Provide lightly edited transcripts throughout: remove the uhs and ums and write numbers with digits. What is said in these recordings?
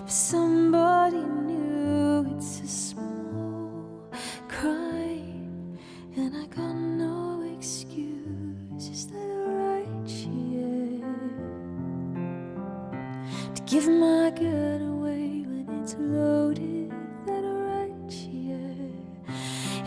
for somebody new. It's a small crime, and I got no excuse. Is that right? Yeah. To give my gun away when it's loaded. Is that right? Yeah.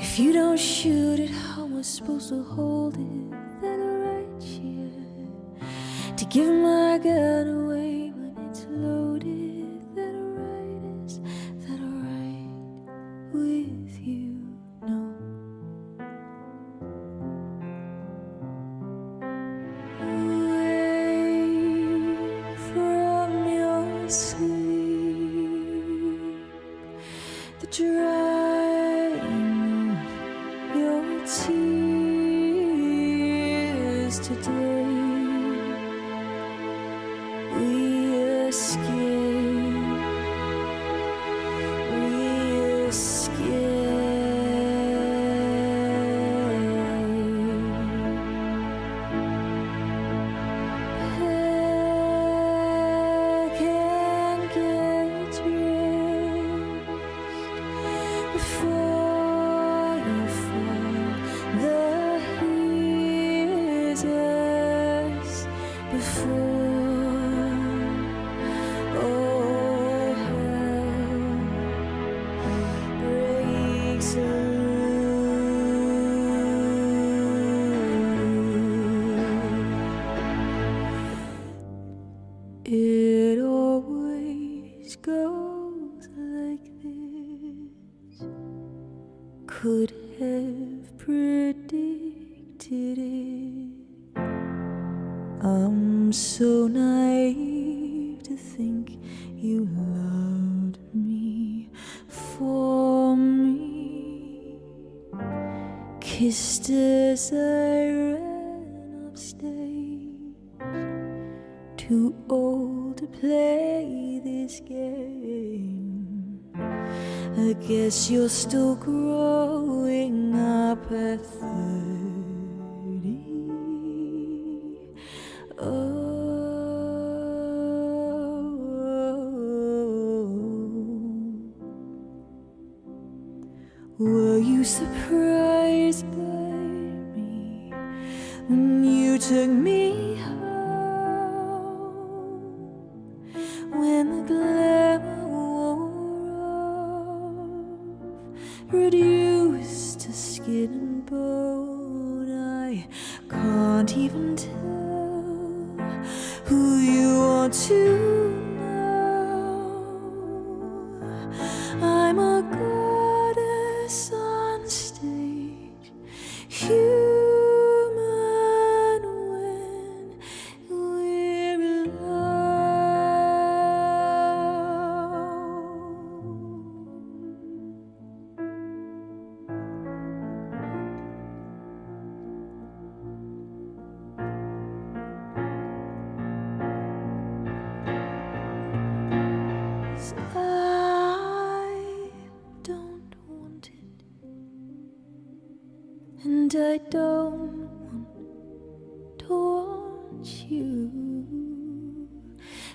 If you don't shoot it, how am I supposed to hold it? Is that right? Yeah. To give my gun away when it's loaded. Is that right? Is that right with you? No. Away from your sleep, the drying of your tears today. We escape, we before you fall. The heat is before. Oh, hell breaks loose. It always goes like this. Could have predicted it. I'm so naive to think you loved me for me. Kissed as I ran upstage, too old to play this game. I guess you're still growing up at 30. Were you surprised by me when you took me home? When the glamour wore off, reduced to skin and bone, I can't even tell who you want to know. I'm a goddess on stage, human when we're I don't want it, and I don't want to want you.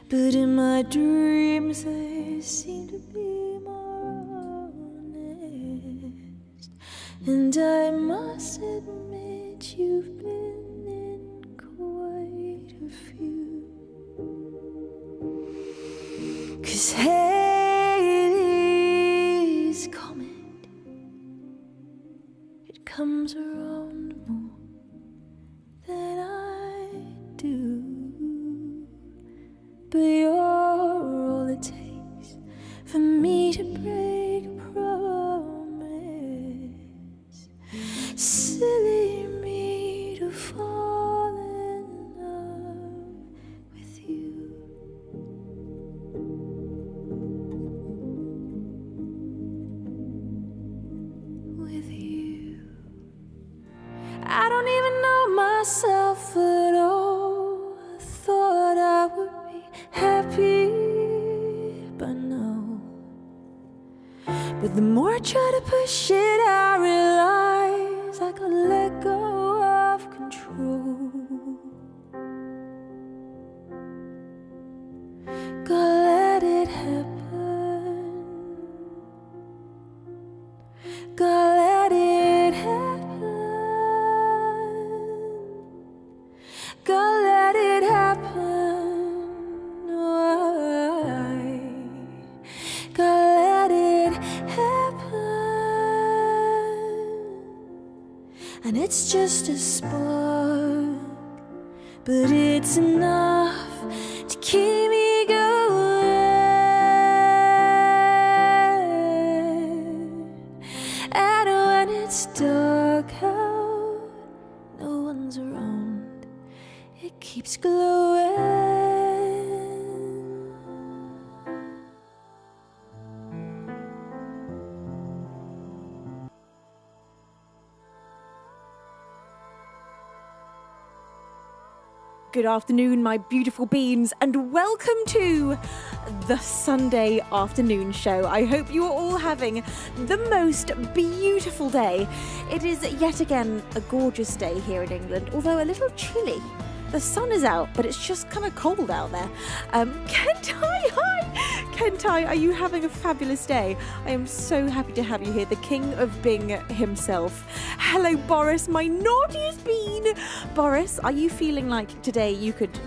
But in my dreams I seem to be more honest, and I must admit you've been in quite a few. 'Cause Halley's comet, it comes around more than I do. But you're all it takes for me to break a promise. Silly me to fall in love with you. With you. I don't even know myself at all. I thought I would be happy by now, but the more I try to push it, I realize I gotta let go of control. Gotta let it happen. It's just a spark, but it's enough to keep me going. And when it's dark out, no one's around, it keeps glowing. Good afternoon, my beautiful beans, and welcome to the Sunday afternoon show. I hope you are all having the most beautiful day. It is yet again a gorgeous day here in England, although a little chilly. The sun is out, but it's just kind of cold out there. Kentai, hi! Kentai, are you having a fabulous day? I am so happy to have you here, the king of Bing himself. Hello, Boris, my naughtiest bean. Boris, are you feeling like today you could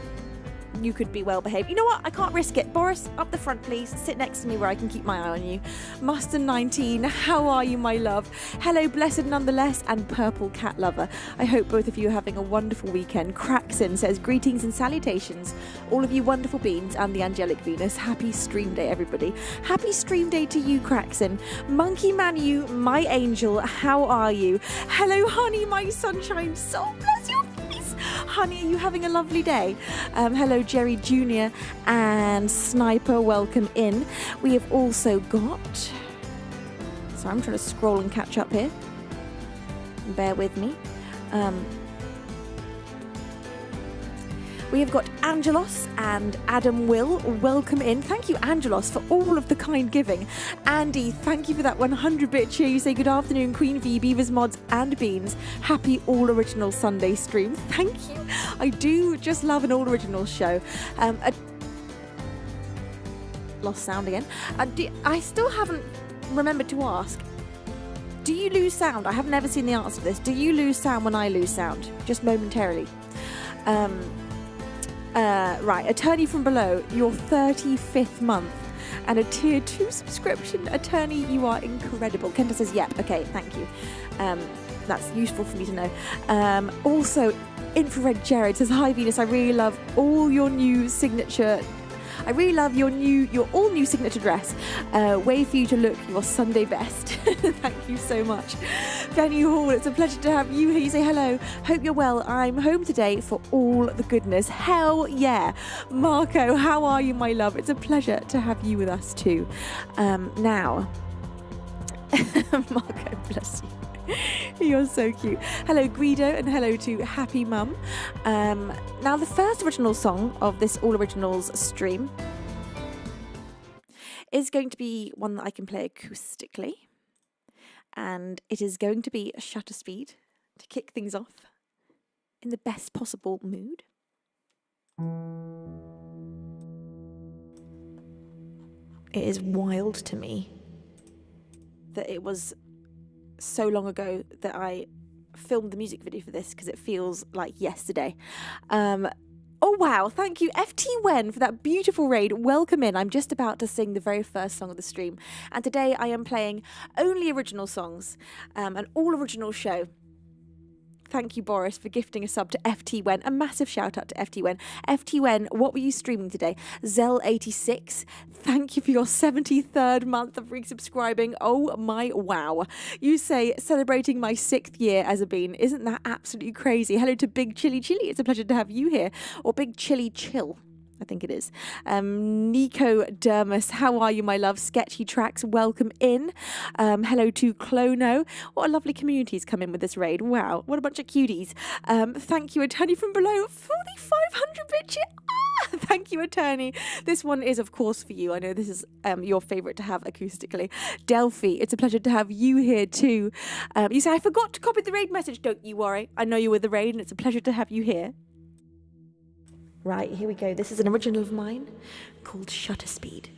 be well behaved? You know what? I can't risk it. Boris, up the front, please. Sit next to me where I can keep my eye on you. Mustard19, how are you, my love? Hello, Blessed Nonetheless, and Purple Cat Lover. I hope both of you are having a wonderful weekend. Craxon says, greetings and salutations, all of you wonderful beans and the angelic Venus. Happy stream day, everybody. Happy stream day to you, Craxon. Monkey Manu, my angel, how are you? Hello, honey, my sunshine. So bless your face. Honey, are you having a lovely day? Hello, Jerry Jr. and Sniper, welcome in. We have also got... So I'm trying to scroll and catch up here. Bear with me. We have got Angelos and Adam Will. Welcome in. Thank you, Angelos, for all of the kind giving. Andy, thank you for that 100-bit cheer. You say good afternoon, Queen V, Beavers, Mods, and Beans. Happy all-original Sunday stream. Thank you. I do just love an all-original show. Lost sound again. I still haven't remembered to ask. Do you lose sound? I have never seen the answer to this. Do you lose sound when I lose sound? Just momentarily. Right, Attorney from Below, your 35th month and a tier 2 subscription. Attorney, you are incredible. Kenta says, yep, okay, thank you. That's useful for me to know. Also, Infrared Jared says, hi Venus, I really love all your new signature. I really love your all new signature dress. Way for you to look your Sunday best. Thank you so much. Venue Hall, it's a pleasure to have you here. You say hello. Hope you're well. I'm home today for all the goodness. Hell yeah. Marco, how are you, my love? It's a pleasure to have you with us too. Now, Marco, bless you. You're so cute. Hello, Guido, and hello to Happy Mum. Now, the first original song of this All Originals stream is going to be one that I can play acoustically. And it is going to be a shutter speed to kick things off in the best possible mood. It is wild to me that it was so long ago that I filmed the music video for this, because it feels like yesterday. Oh wow, thank you FT Wen for that beautiful raid. Welcome in. I'm just about to sing the very first song of the stream, and today I am playing only original songs, an all original show. Thank you, Boris, for gifting a sub to FT Wen. A massive shout out to FT Wen. FT Wen, what were you streaming today? Zell86, thank you for your 73rd month of resubscribing. Oh my wow. You say, celebrating my 6th year as a bean. Isn't that absolutely crazy? Hello to Big Chili Chili. It's a pleasure to have you here. Or Big Chili Chill, I think it is. Nico Dermus, how are you, my love? Sketchy Tracks, welcome in. Hello to Clono. What a lovely community's come in with this raid. Wow, what a bunch of cuties. Thank you, Attorney from Below, for the 500-bit cheer. Thank you, Attorney. This one is, of course, for you. I know this is your favourite to have acoustically. Delphi, it's a pleasure to have you here too. You say, I forgot to copy the raid message. Don't you worry. I know you're with the raid, and it's a pleasure to have you here. Right, here we go. This is an original of mine called Shutter Speed.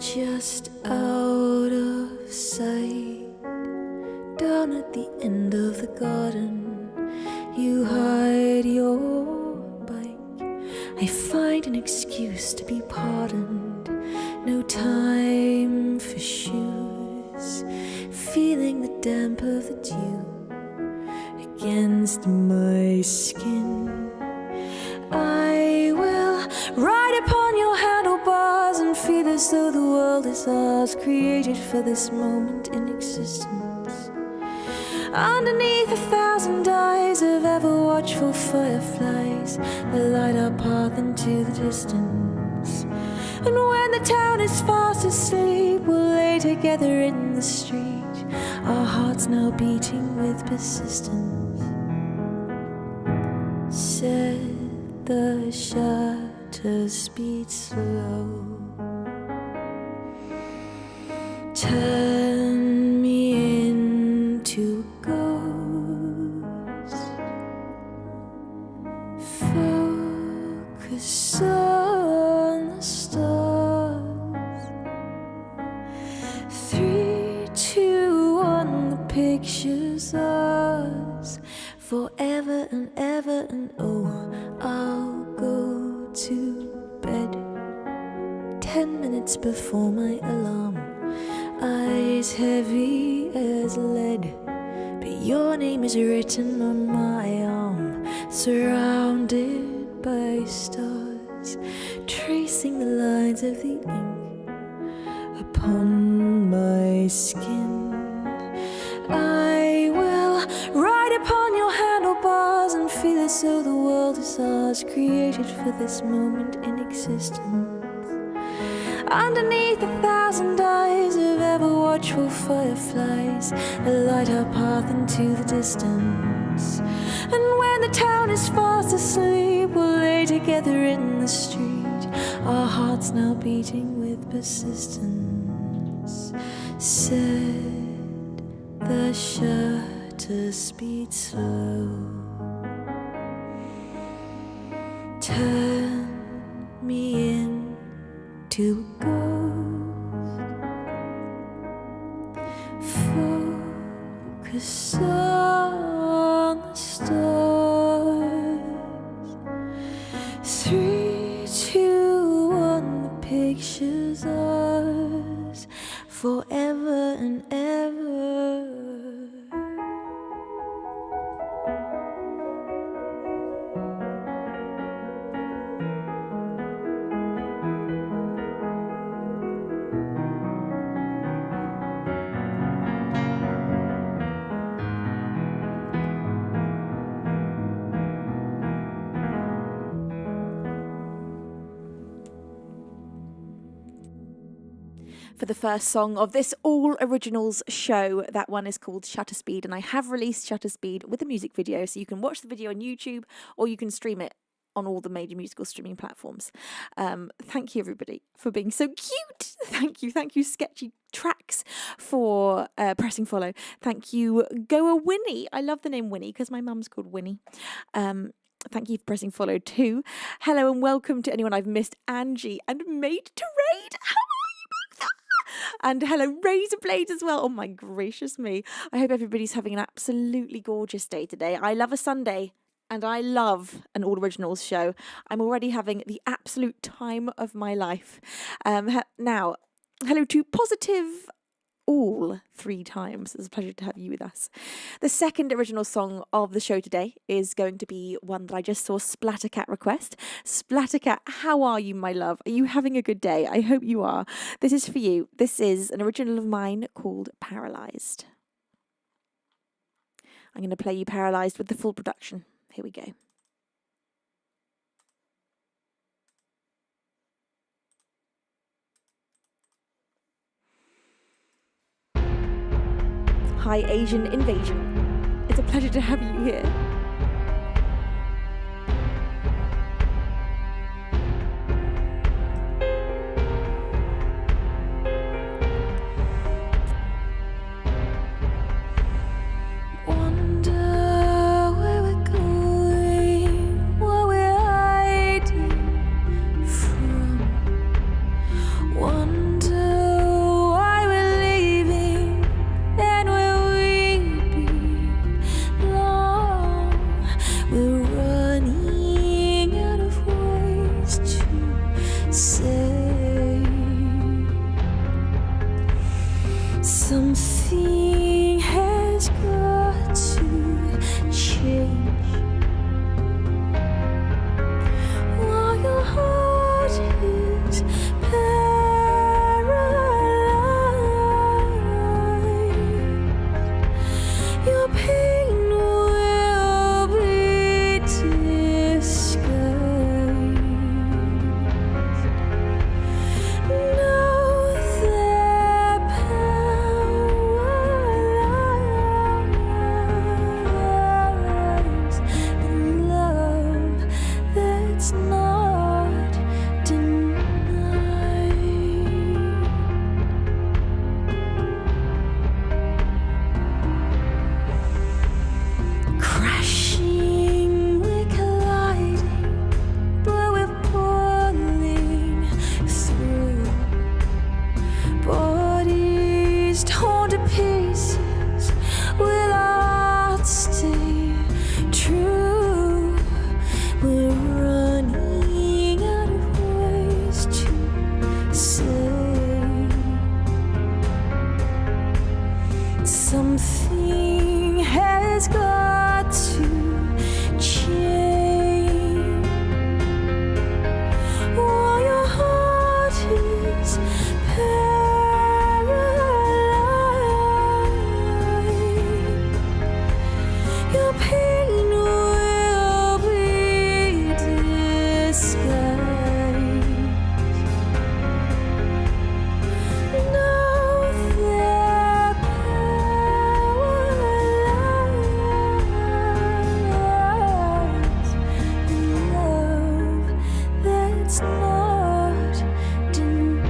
just out of sight. Down at the end of the garden, you hide your bike. I find an excuse to be pardoned. No time for shoes. Feeling the damp of the dew against my skin. I will ride upon your handlebars and feel as though the world is ours, created for this moment in existence. Underneath 1,000 eyes of ever watchful fireflies that light our path into the distance. And when the town is fast asleep, we'll lay together in the street, our hearts now beating with persistence. Set the shutter speed slow. Turn me into a ghost. Focus on the stars. 3, 2, 1, the picture's ours. Forever and ever, and oh, I'll go to bed 10 minutes before my alarm. Eyes heavy as lead, but your name is written on my arm. Surrounded by stars, tracing the lines of the ink upon my skin. I will ride upon your handlebars and feel as though the world is ours, created for this moment in existence. Underneath 1,000 eyes of ever watchful fireflies that light our path into the distance. And when the town is fast asleep, we'll lay together in the street, our hearts now beating with persistence. Set the shutter speed slow. Turn me into a ghost. Focus on the stars. 3, 2, 1, the picture's ours. Forever and ever. For the first song of this All Originals show. That one is called Shutter Speed, and I have released Shutter Speed with a music video, so you can watch the video on YouTube or you can stream it on all the major musical streaming platforms. Thank you, everybody, for being so cute. Thank you, Sketchy Tracks, for pressing follow. Thank you, Goa Winnie. I love the name Winnie because my mum's called Winnie. Thank you for pressing follow too. Hello and welcome to anyone I've missed. Angie and Made to Raid. How are you both? And hello, Razor Blades as well. Oh my gracious me. I hope everybody's having an absolutely gorgeous day today. I love a Sunday and I love an All Originals show. I'm already having the absolute time of my life. Now, hello to Positive All 3 times. It's a pleasure to have you with us. The second original song of the show today is going to be one that I just saw Splattercat request. Splattercat, how are you, my love? Are you having a good day? I hope you are. This is for you. This is an original of mine called Paralysed. I'm going to play you Paralysed with the full production. Here we go. Hi, Asian Invasion. It's a pleasure to have you here. Wonder that's not denied. Crashing, we're colliding, but we're pulling through. Bodies torn to pieces, will our stay true? We're running out of ways to say something has got to change. While your heart is paralyzed, your pain will be disguised. Know they're paralyzed in love that's not denied.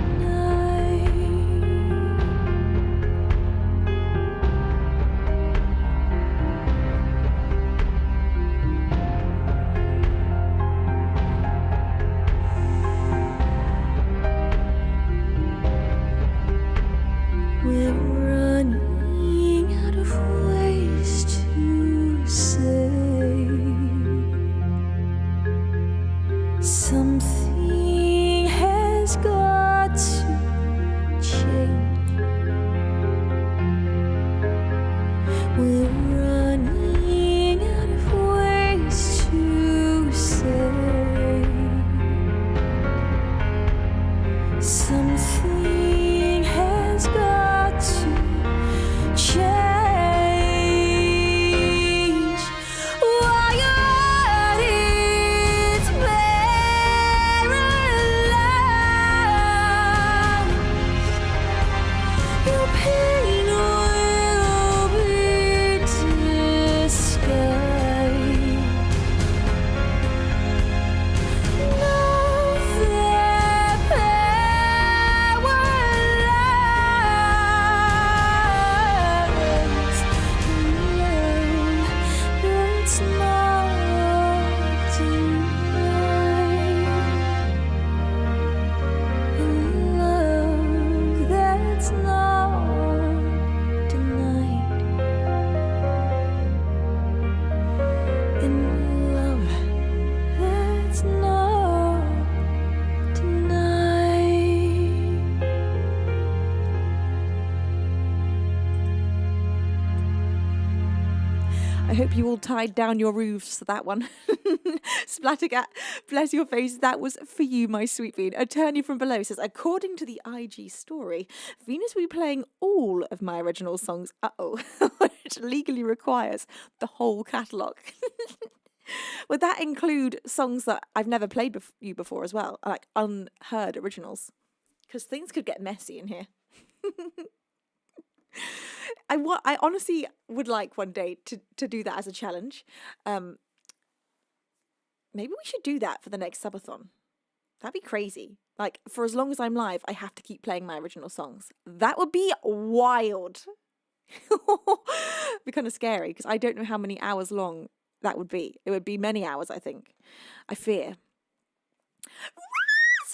We're running out of ways to say something has got to change. We're running out of ways to say something has got to change. While your heart is paralyzed, your pain will be disguised. Know they're paralyzed in love that's not denied. In love that's not denied. In love that's not denied. I hope you all tied down your roofs for that one. Splattercat, bless your face, that was for you, my sweet bean. Attorney from below says, according to the IG story, Venus will be playing all of my original songs, which legally requires the whole catalogue. Would that include songs that I've never played you before as well, like unheard originals? Because things could get messy in here. I honestly would like one day to do that as a challenge. Maybe we should do that for the next subathon. That'd be crazy. Like, for as long as I'm live, I have to keep playing my original songs. That would be wild. Be kind of scary because I don't know how many hours long that would be. It would be many hours, I think. I fear.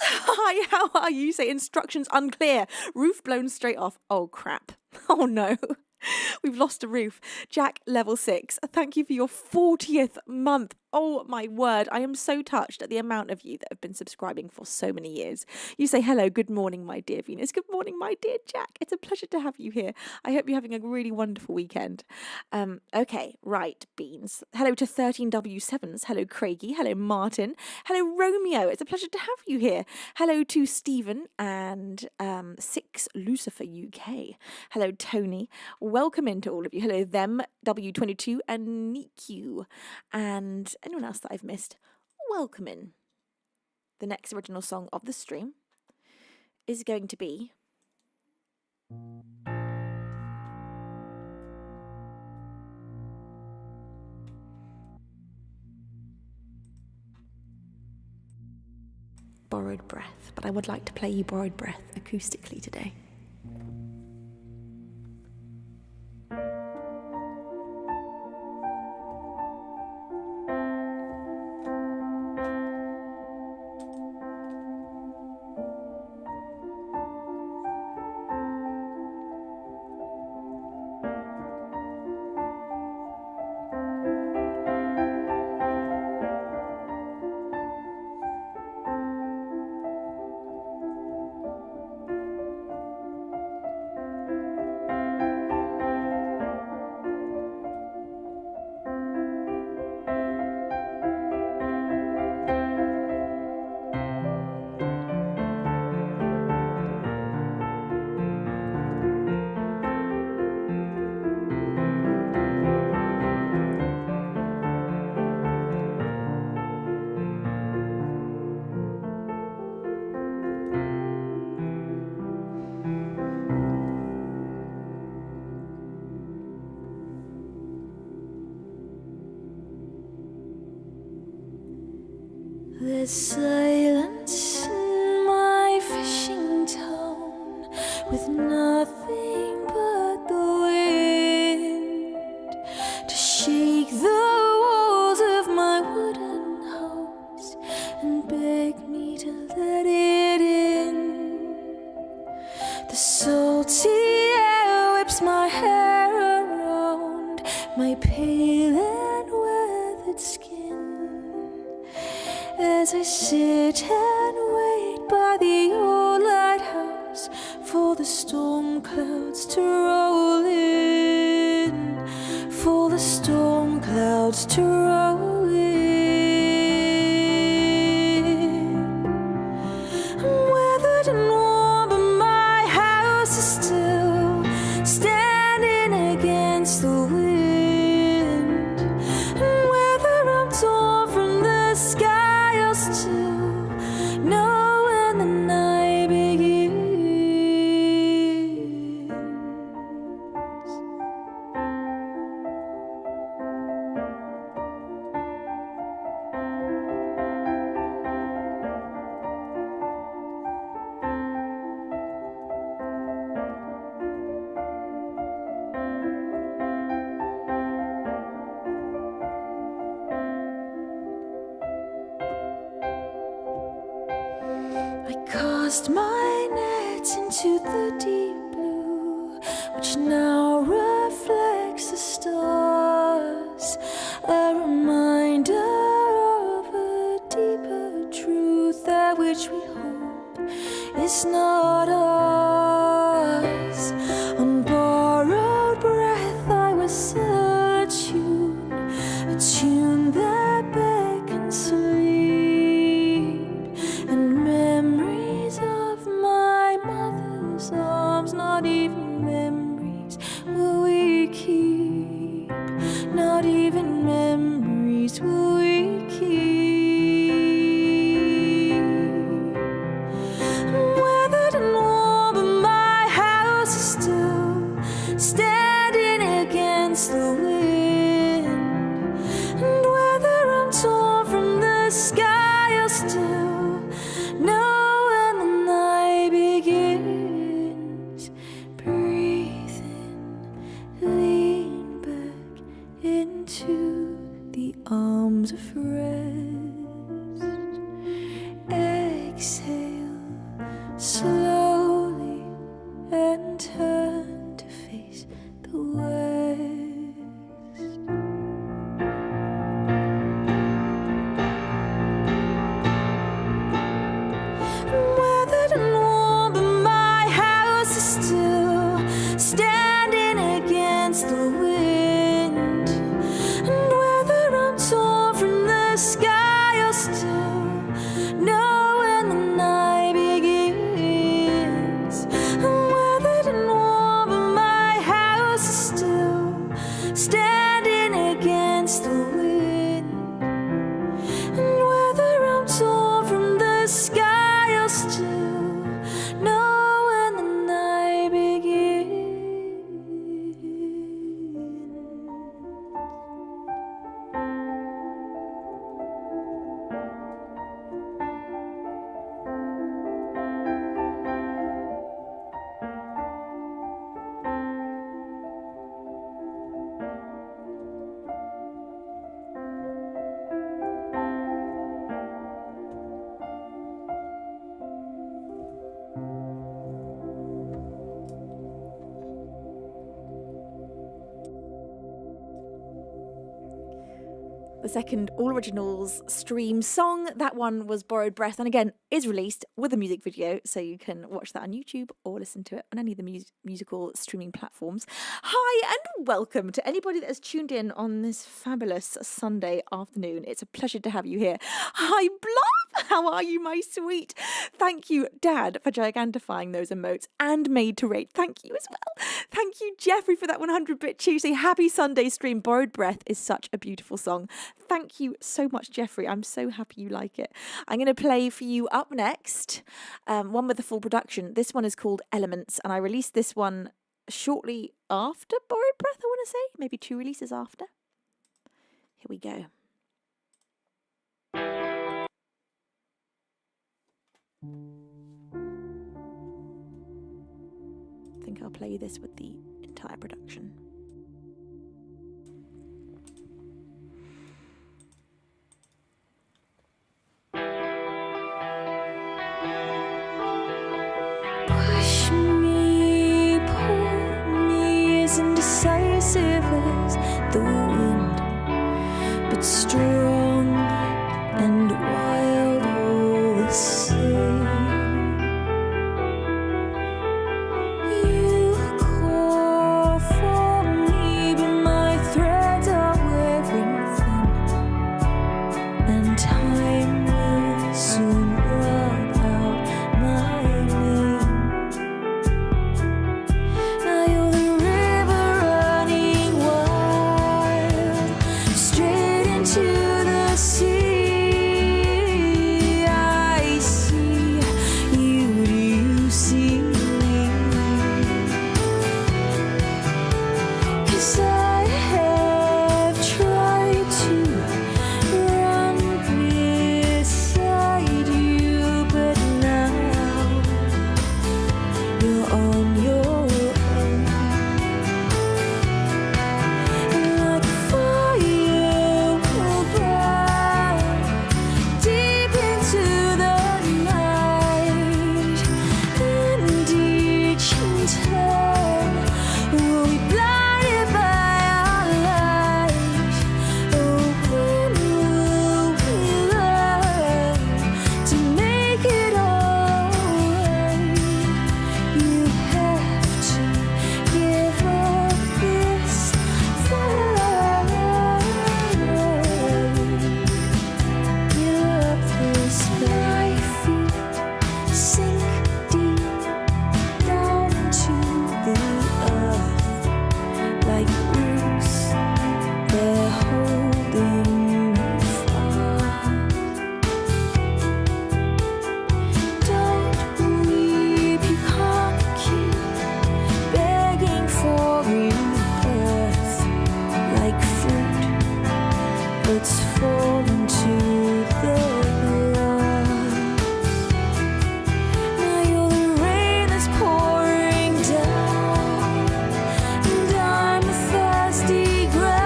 Hi, how are you? Say instructions unclear. Roof blown straight off. Oh, crap. Oh, no. We've lost a roof. Jack, level 6. Thank you for your 40th month. Oh my word, I am so touched at the amount of you that have been subscribing for so many years. You say, hello, good morning, my dear Venus. Good morning, my dear Jack. It's a pleasure to have you here. I hope you're having a really wonderful weekend. Okay, right, Beans. Hello to 13W7s. Hello, Craigie. Hello, Martin. Hello, Romeo. It's a pleasure to have you here. Hello to Stephen and 6 Lucifer UK. Hello, Tony. Welcome into all of you. Hello, them, W22 and Niku. And anyone else that I've missed, welcome in. The next original song of the stream is going to be Borrowed Breath, but I would like to play you Borrowed Breath acoustically today. There's silence in my fishing town, with nothing but the wind to shake the walls of my wooden house and beg me to let it in. The salty air whips my hair around my pale and weathered skin as I sit and wait by the old lighthouse for the storm clouds to roll in, for the storm clouds to roll in. I'm weathered and warm, but my house is still standing against the wind. And whether I'm torn from the sky, to know when the night begins. I cast my net into the deep blue, which now reflects the stars, a reminder of a deeper truth, that which we hope is not ours. On borrowed breath I was a tune that beckons sleep, and memories of my mother's arms, not even memories will we keep, not even memories will we keep. I'm weathered and warm, the second All Originals stream song. That one was Borrowed Breath, and again is released with a music video, so you can watch that on YouTube or listen to it on any of the musical streaming platforms. Hi and welcome to anybody that has tuned in on this fabulous Sunday afternoon. It's a pleasure to have you here. Hi Blob, how are you, my sweet? Thank you Dad for gigantifying those emotes and Made to Rate. Thank you as well. Thank you Jeffrey for that 100-bit Tuesday. Happy Sunday stream. Borrowed Breath is such a beautiful song. Thank you so much, Jeffrey. I'm so happy you like it. I'm going to play for you up next one with the full production. This one is called Elements, and I released this one shortly after Borrowed Breath, I want to say. Maybe 2 releases after. Here we go. I think I'll play this with the entire production. Push me, pull me, as indecisive as the wind, but strong and wild all the same. You call for me, but my threads are wearing thin, and time will soon run out my name. Now you're the river running wild, straight into the sea. I see you, do you see me? 'Cause I have tried to run beside you, but now you're on your own. Like fire will burn deep into the night, and each in turn will be blinded by our light. Oh, when will we learn to make it all right? You have to give up this fight. Give up this fight. My feet sink deep down to the earth like roots. They're holding me fast. Don't weep, you can't keep begging for rebirth like fruit that's fallen to the ground. Now you're the rain that's pouring down, and I'm the thirsty ground.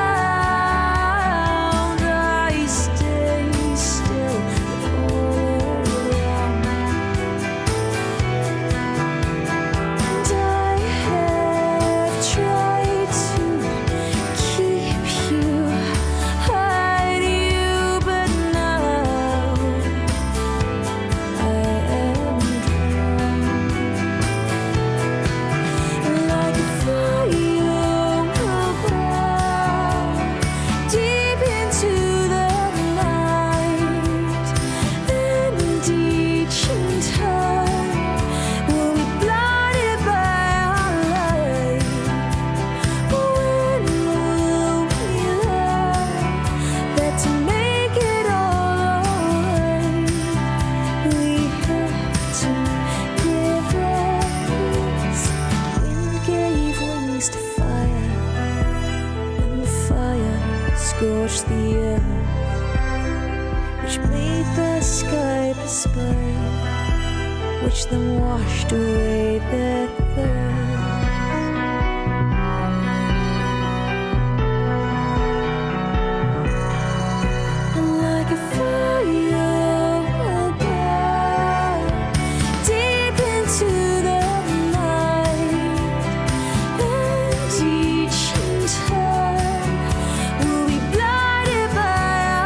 I stay still all around, and I have tried to keep you, hide you, but now I am drowned. Like a fire will burn deep into the night, and each in turn will be blinded by our light. When will we learn that to make it all right, we have to give up this? Wind gave wings to fire, and the fire scorched the earth, which made the sky perspire, which then washed away their thirst. And like a fire will burn deep into the night, and each in turn will be blinded by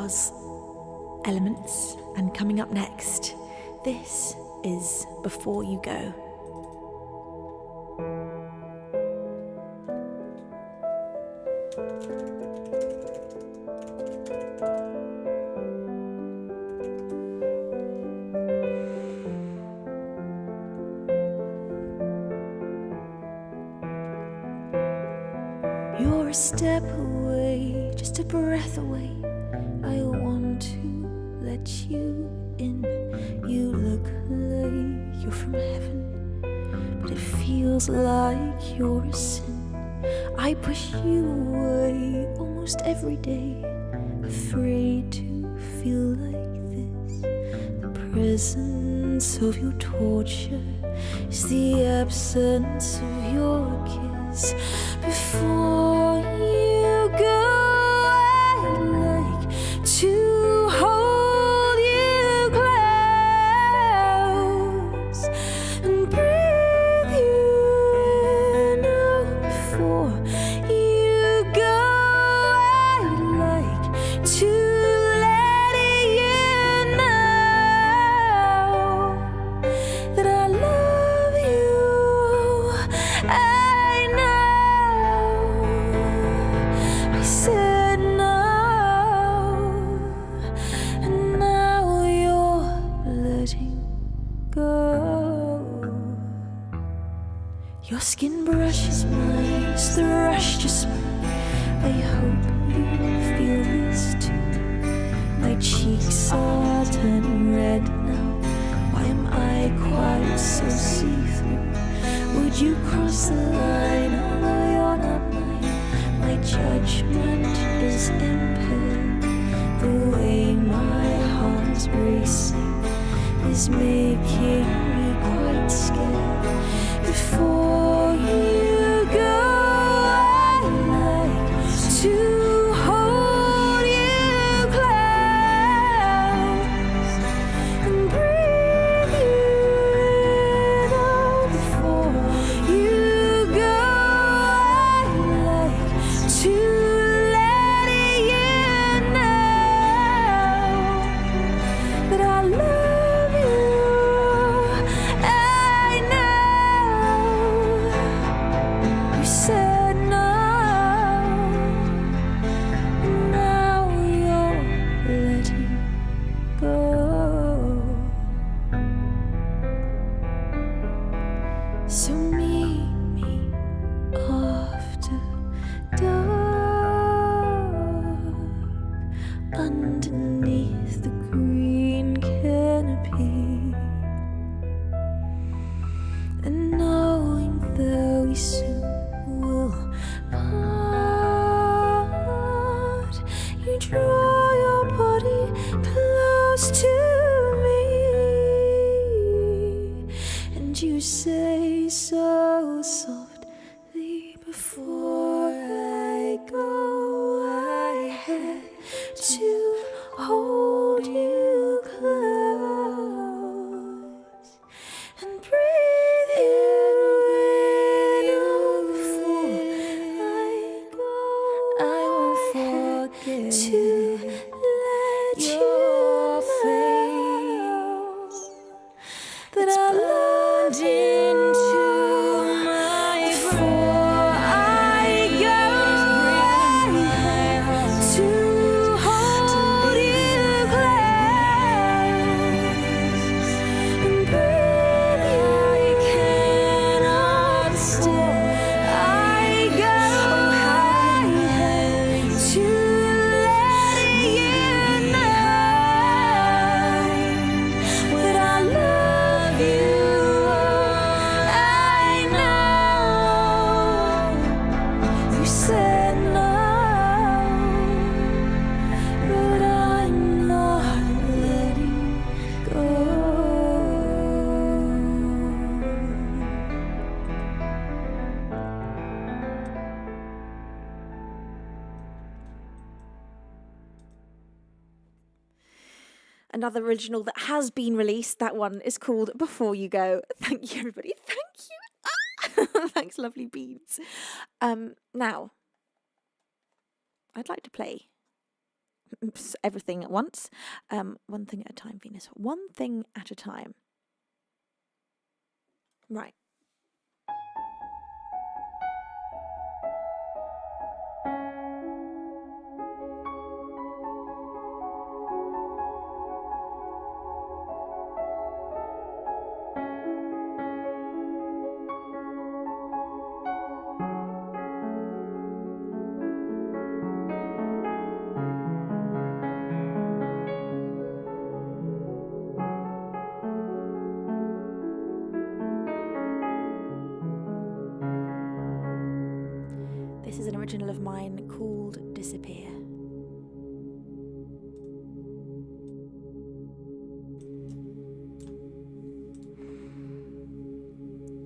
stars, elements, and coming up next, this is Before You Go. You're a step away, just a breath away. I want to let you in. You look like you're from heaven, but it feels like you're a sin. I push you away almost every day, afraid to feel like this. The presence of your torture is the absence of your kiss. Before you go, I'd like to hold you close and breathe you in. Oh, before you go, I'd like to let you know that I love you. I know I said no, and now you're letting go. Your skin brushes mine, it's the rush just mine. I hope you feel this too. My cheeks are turning red now. Why am I quite so see-through? Would you cross the line, although you're not mine? My judgment is impaired. The way my heart's racing is making me quite scared. Before you go, I'd like to hold you close and breathe you in. Oh, before you go, I'd like to let you know that I love you. I know you said no, and now you're letting go. So meet me after dark underneath the green canopy, and knowing that we soon will part, you draw your body close to me, and you say so softly, before I go, I had to hold you close and breathe you in. Oh, before I go, I won't forget to let your face that I love into my before I go, to hold you close and breathe you. I cannot stay. I go to let you know that I love you. I know you said no, but I'm not letting go. Another original that has been released, that one is called Before You Go. Thank you, everybody. Thank you. Thanks, lovely beans. Now, I'd like to play everything at once. One thing at a time, Venus. One thing at a time. Right. This is an original of mine called Disappear.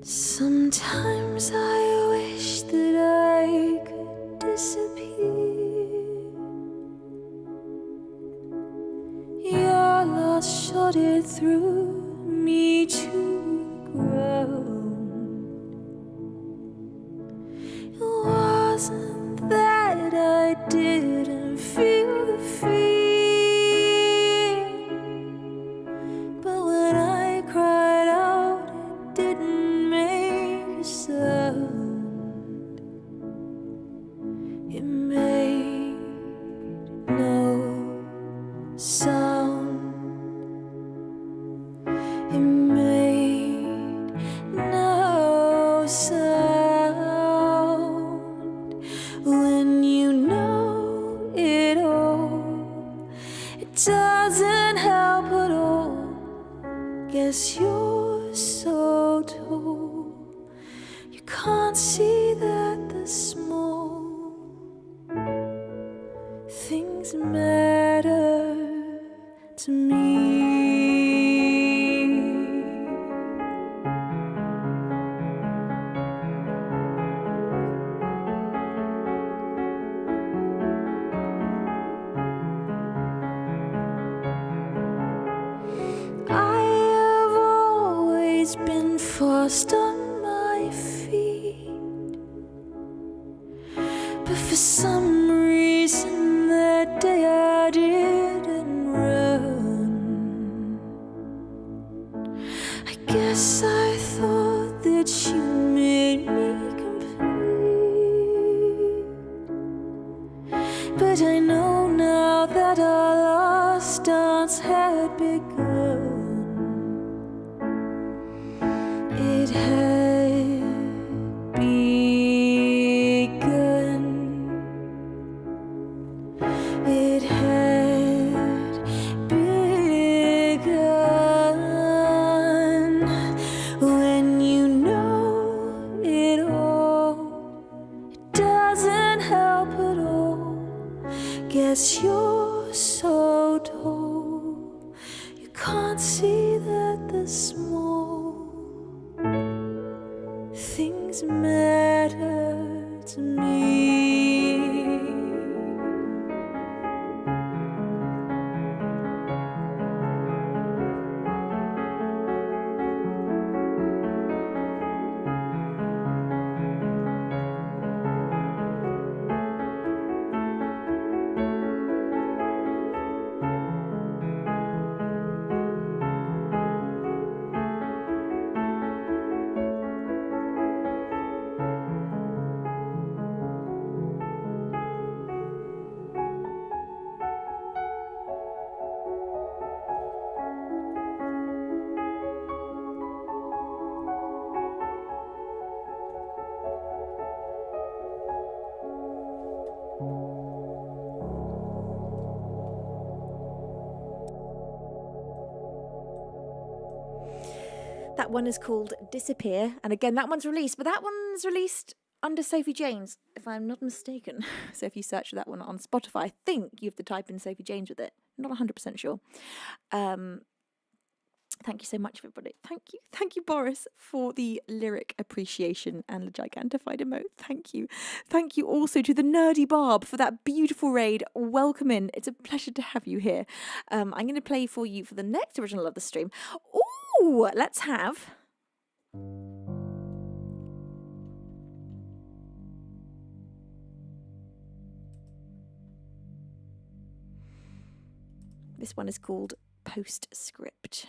Sometimes I wish that I could disappear. Your loss shuddered through me to the ground. It wasn't that I didn't feel the fear, but when I cried out, it didn't make a sound. It made no sound. It made no sound. When you know it all, it doesn't help at all. Guess you're so tall, you can't see that the small things matter to me. I have always been fast on my feet, but for some reason that day I didn't run. I guess I thought that you made me complete, but I know now that our last dance had begun. It had begun. It had begun. When you know it all, it doesn't help at all. Guess you're so tall, you can't see that the small things matter to me. That one is called Disappear, and again, that one's released, but that one's released under Sophie Janes, if I'm not mistaken. So if you search for that one on Spotify, I think you have to type in Sophie Janes with it. Not 100% sure. Thank you so much, everybody. Thank you, Boris, for the lyric appreciation and the gigantified emote. Thank you. Thank you also to the Nerdy Barb for that beautiful raid. Welcome in. It's a pleasure to have you here. I'm going to play for you for the next original of the stream. Ooh, let's have... This one is called Postcript.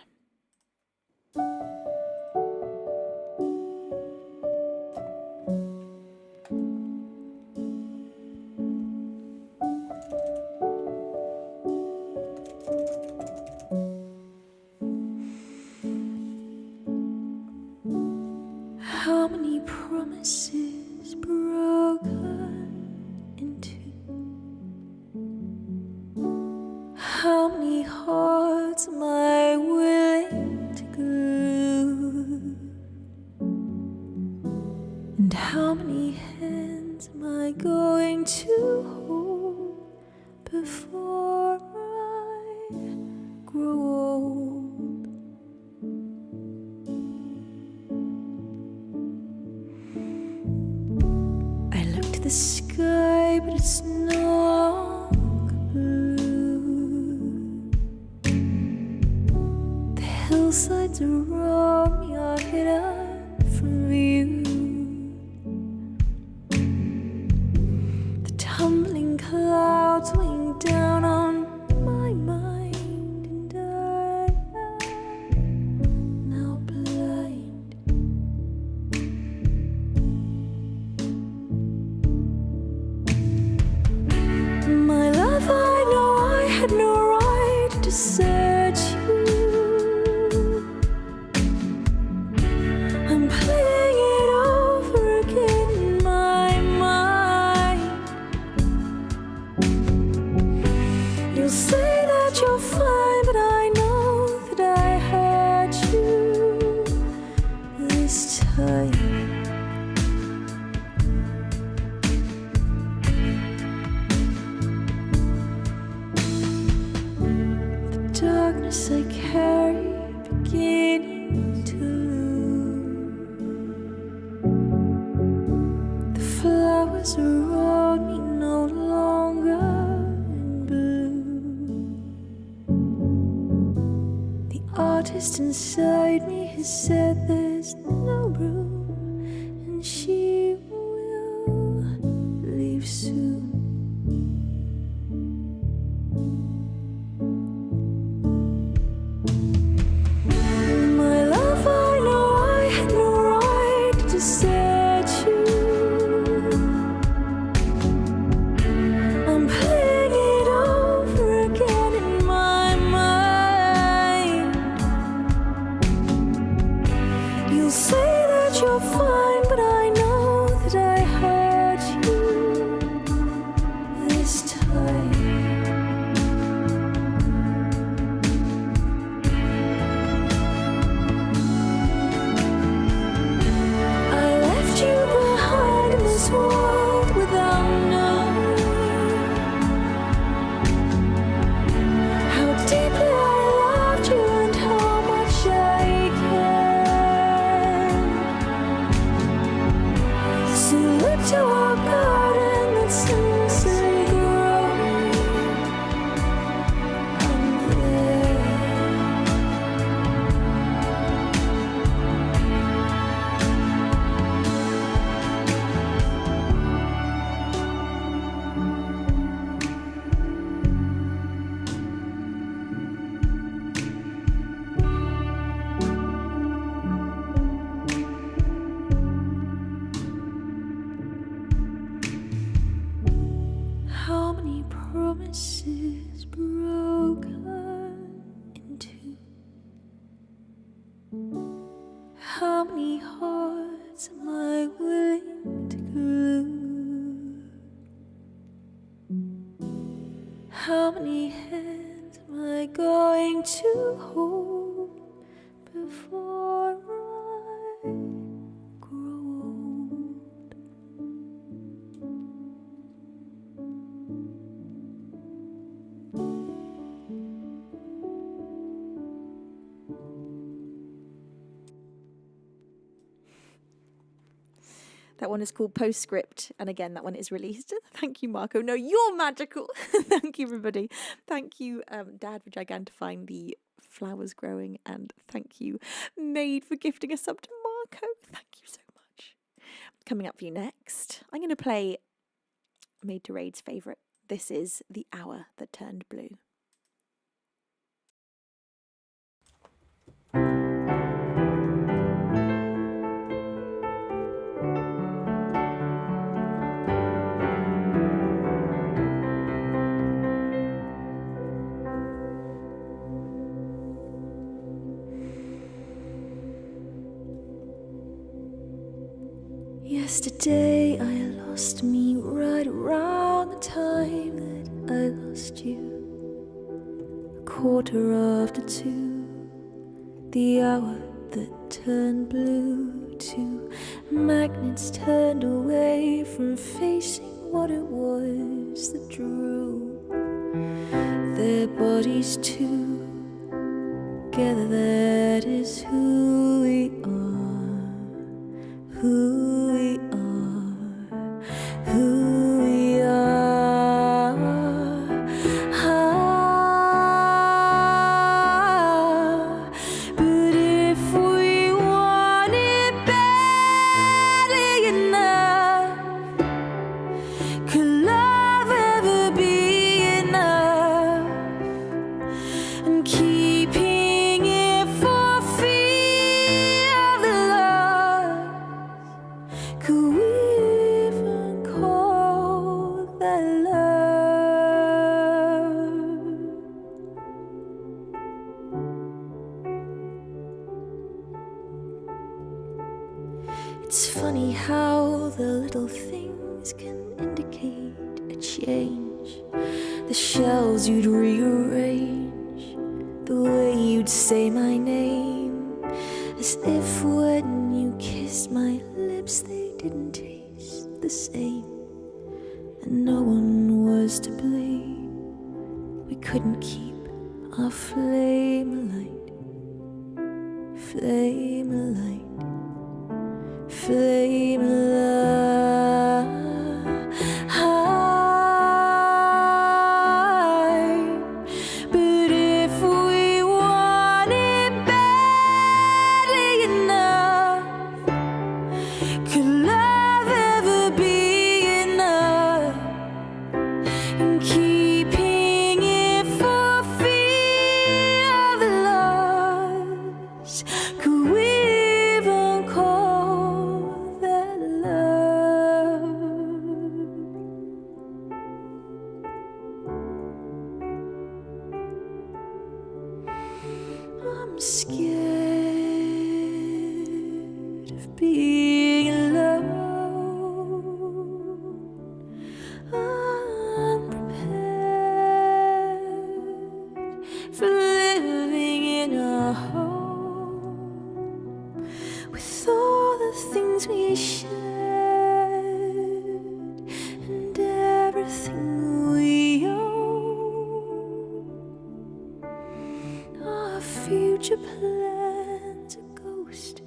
How many promises broken in two? How many hearts am I willing to glue? And how many hands am I going to hold before I grow old? I look to the sky, but it's no longer blue. The hillsides around me are hidden from view. The tumbling clouds weighing down on my mind, and I am now blind. My love, I know I had no right to search you. I'm playing it over again in my mind. You'll say that you're fine, but I know that I hurt you this time. Darkness I carry beginning to loom. The flowers around me no longer in bloom. The artist inside me has said there's no room, and she will leave soon. My love, I know I had no right to search you. I'm playing it over again in my mind. You'll say that you're fine, but I know that I hurt you this time. I left you behind in this world without knowing how deeply I loved you and how much I cared. So look to our garden that's endlessly growing. I'm there. How many promises broken in two? How many hearts am I willing to glue? How many hands am I going to hold before I grow old? That one is called Postscript, and again, that one is released. Thank you, Marco. No, you're magical. Thank you, everybody. Thank you, Dad, for gigantifying the flowers growing, and thank you, Maid, for gifting a sub to Marco. Thank you so much. Coming up for you next, I'm going to play Maid to Raid's favourite. This is The Hour That Turned Blue. Yesterday I lost me right around the time that I lost you. 2:15, the hour that turned blue. Two magnets turned away from facing what it was that drew their bodies together. That is who we are, who we are, who we are. But if we want it badly enough, could love ever be enough? And keeping it for fear of the loss, could we even call that love? It's funny how the little things can indicate a change. The shells you'd rearrange, the way you'd say my name, as if when you kissed my lips they didn't taste the same. And no one was to blame. We couldn't keep our flame alight, flame alight, flame alight. But if we want it badly enough, could love ever be enough? And keeping it for fear of the loss, could we even call that love? I'm scared of being alone, unprepared for living in a home with all the things we shared and everything we own. Our future plans, a ghost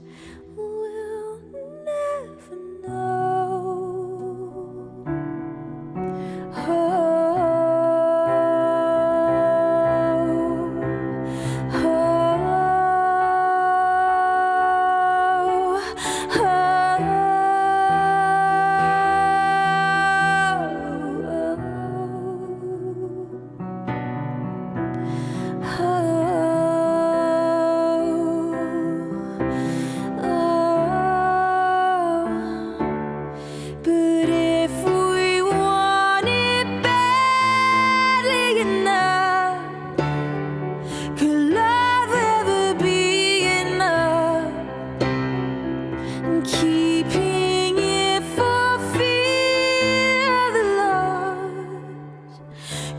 will never know. But if we want it badly enough, could love ever be enough? And keeping it for fear of the loss,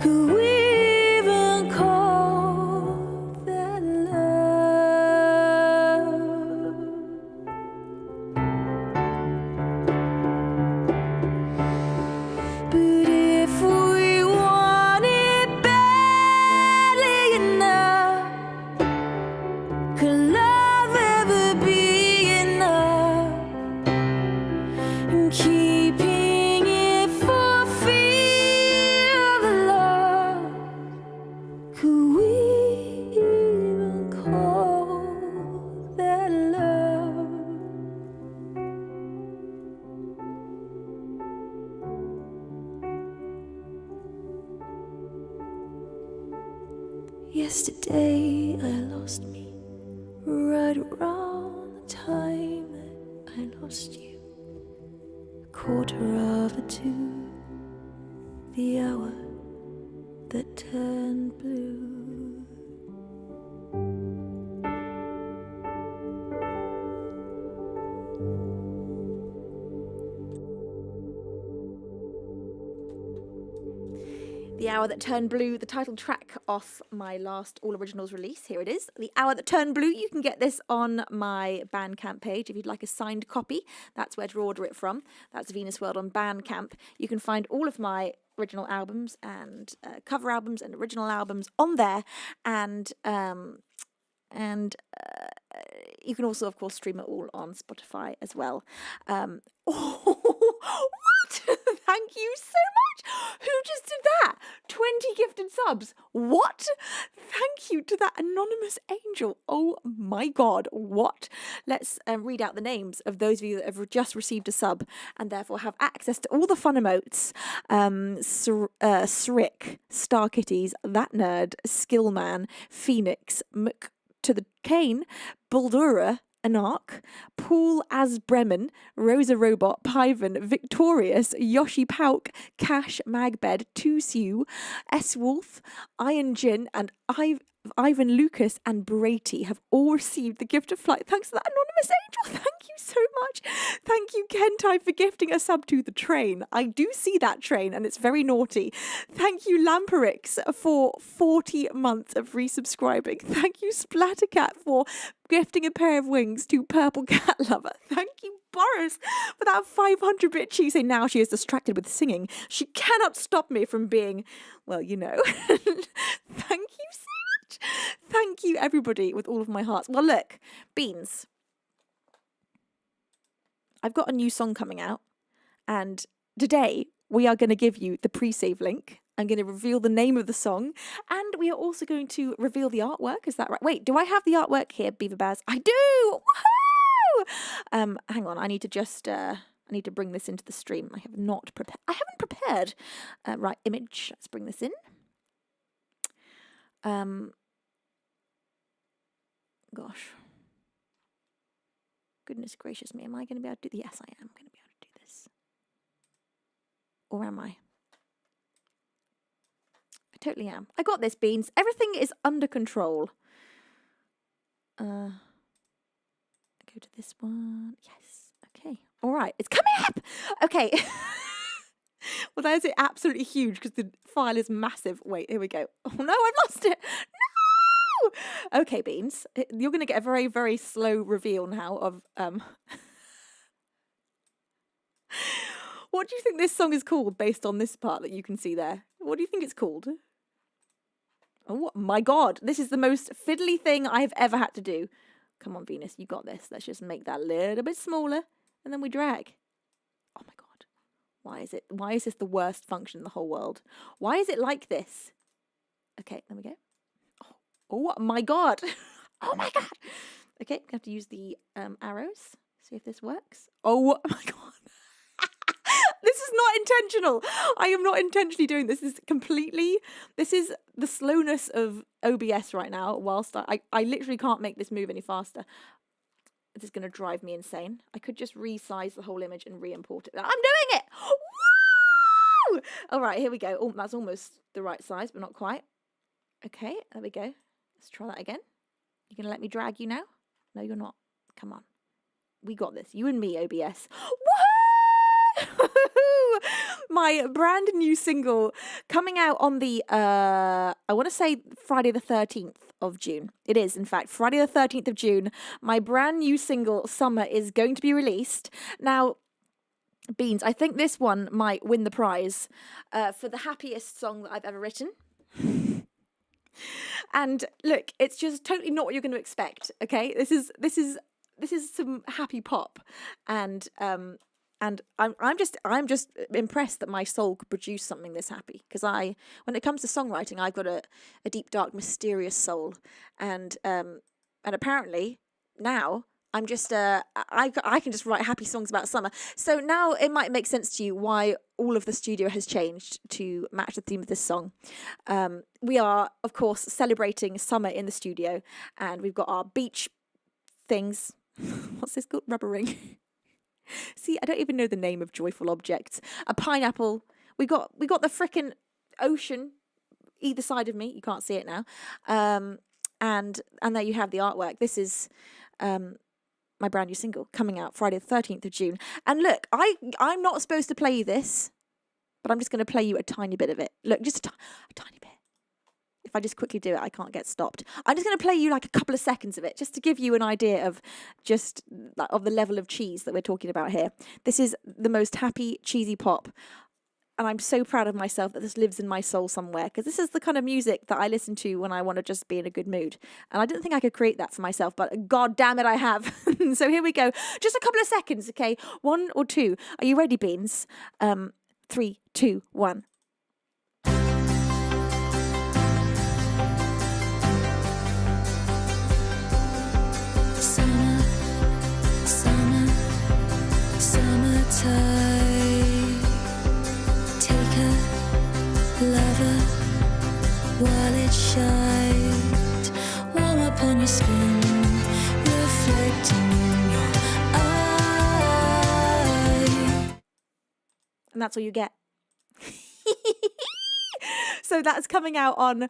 could we even call that love? But if we want it badly enough, could love ever be enough? And keeping it for fear of the loss, could we even call that love? Yesterday I lost me right around the time that I lost you. 2:15, the hour that turned blue. The Hour That Turned Blue, the title track off my last All Originals release. Here it is. The Hour That Turned Blue. You can get this on my Bandcamp page if you'd like a signed copy. That's where to order it from. That's Venusworld on Bandcamp. You can find all of my original albums and cover albums and original albums on there. And you can also, of course, stream it all on Spotify as well. What? Thank you so much. Who just did that? 20 gifted subs. What? Thank you to that anonymous angel. Oh my God. What? Let's read out the names of those of you that have just received a sub and therefore have access to all the fun emotes. Srick, Star Kitties, That Nerd, Skillman, Phoenix, Mc to the Kane, Buldura, Anarch, Paul as Bremen, Rosa Robot, Pyvan, Victorious, Yoshi Pauk, Cash, Magbed, Tusu, S Wolf, Iron Jin, and Ivan Lucas and Brady have all received the gift of flight. Thanks to that anonymous angel. Thank you so much. Thank you, Kentai, for gifting a sub to the train. I do see that train and it's very naughty. Thank you, Lamperix, for 40 months of resubscribing. Thank you, Splattercat, for gifting a pair of wings to Purple Cat Lover. Thank you, Boris, for that 500-bit cheese. Now she is distracted with singing. She cannot stop me from being, well, you know. Thank you so much. Thank you, everybody, with all of my hearts. Well, look, Beans, I've got a new song coming out, and today we are going to give you the pre-save link. I'm going to reveal the name of the song, and we are also going to reveal the artwork. Is that right? Wait, do I have the artwork here, Beaver Bears? I do! Woohoo! Hang on, I need to just, I need to bring this into the stream. I have not prepared. I haven't prepared. Right, image. Let's bring this in. Gosh. Goodness gracious me. Am I going to be able to do this? Yes, I am going to be able to do this. Or am I? I totally am. I got this, Beans. Everything is under control. Go to this one. Yes. Okay. All right. It's coming up. Okay. Well, that is absolutely huge because the file is massive. Wait, here we go. Oh no, I've lost it. No. Okay, Beans. You're going to get a very, very slow reveal now of What do you think this song is called based on this part that you can see there? What do you think it's called? Oh my God, this is the most fiddly thing I have ever had to do. Come on, Venus, you got this. Let's just make that a little bit smaller and then we drag. Oh my God. Why is this the worst function in the whole world? Why is it like this? Okay, there we go. Oh my God. Oh my God. Okay, we have to use the arrows. See if this works. Oh my God. This is not intentional. I am not intentionally doing this. This is the slowness of OBS right now, whilst I literally can't make this move any faster. This is going to drive me insane. I could just resize the whole image and re-import it. I'm doing it! Woo! All right, here we go. Oh, that's almost the right size, but not quite. Okay, there we go. Let's try that again. You going to let me drag you now? No, you're not. Come on. We got this. You and me, OBS. Woohoo! My brand new single coming out on the, I want to say Friday the 13th of June. It is, in fact, Friday the 13th of June. My brand new single, Summer, is going to be released. Now, Beans, I think this one might win the prize for the happiest song that I've ever written. And look, it's just totally not what you're going to expect. Okay, this is some happy pop, and I'm just impressed that my soul could produce something this happy. Because when it comes to songwriting, I've got a deep, dark, mysterious soul, and apparently now I'm just I can just write happy songs about summer. So now it might make sense to you why all of the studio has changed to match the theme of this song. We are, of course, celebrating summer in the studio, and we've got our beach things. What's this called? Rubber ring. See, I don't even know the name of joyful objects. A pineapple. We got the frickin' ocean either side of me. You can't see it now. And there you have the artwork. This is my brand new single coming out Friday the 13th of June. And look, I'm not supposed to play you this, but I'm just going to play you a tiny bit of it. Look, just a tiny bit. If I just quickly do it, I can't get stopped. I'm just going to play you like a couple of seconds of it, just to give you an idea of just of the level of cheese that we're talking about here. This is the most happy, cheesy pop. And I'm so proud of myself that this lives in my soul somewhere, because this is the kind of music that I listen to when I want to just be in a good mood. And I didn't think I could create that for myself, but god damn it, I have. So here we go. Just a couple of seconds, okay? 1 or 2. Are you ready, Beans? 3, 2, 1. Summertime, take a lover while it shines, warm up on your skin, reflecting in your eye. And that's all you get. So that's coming out on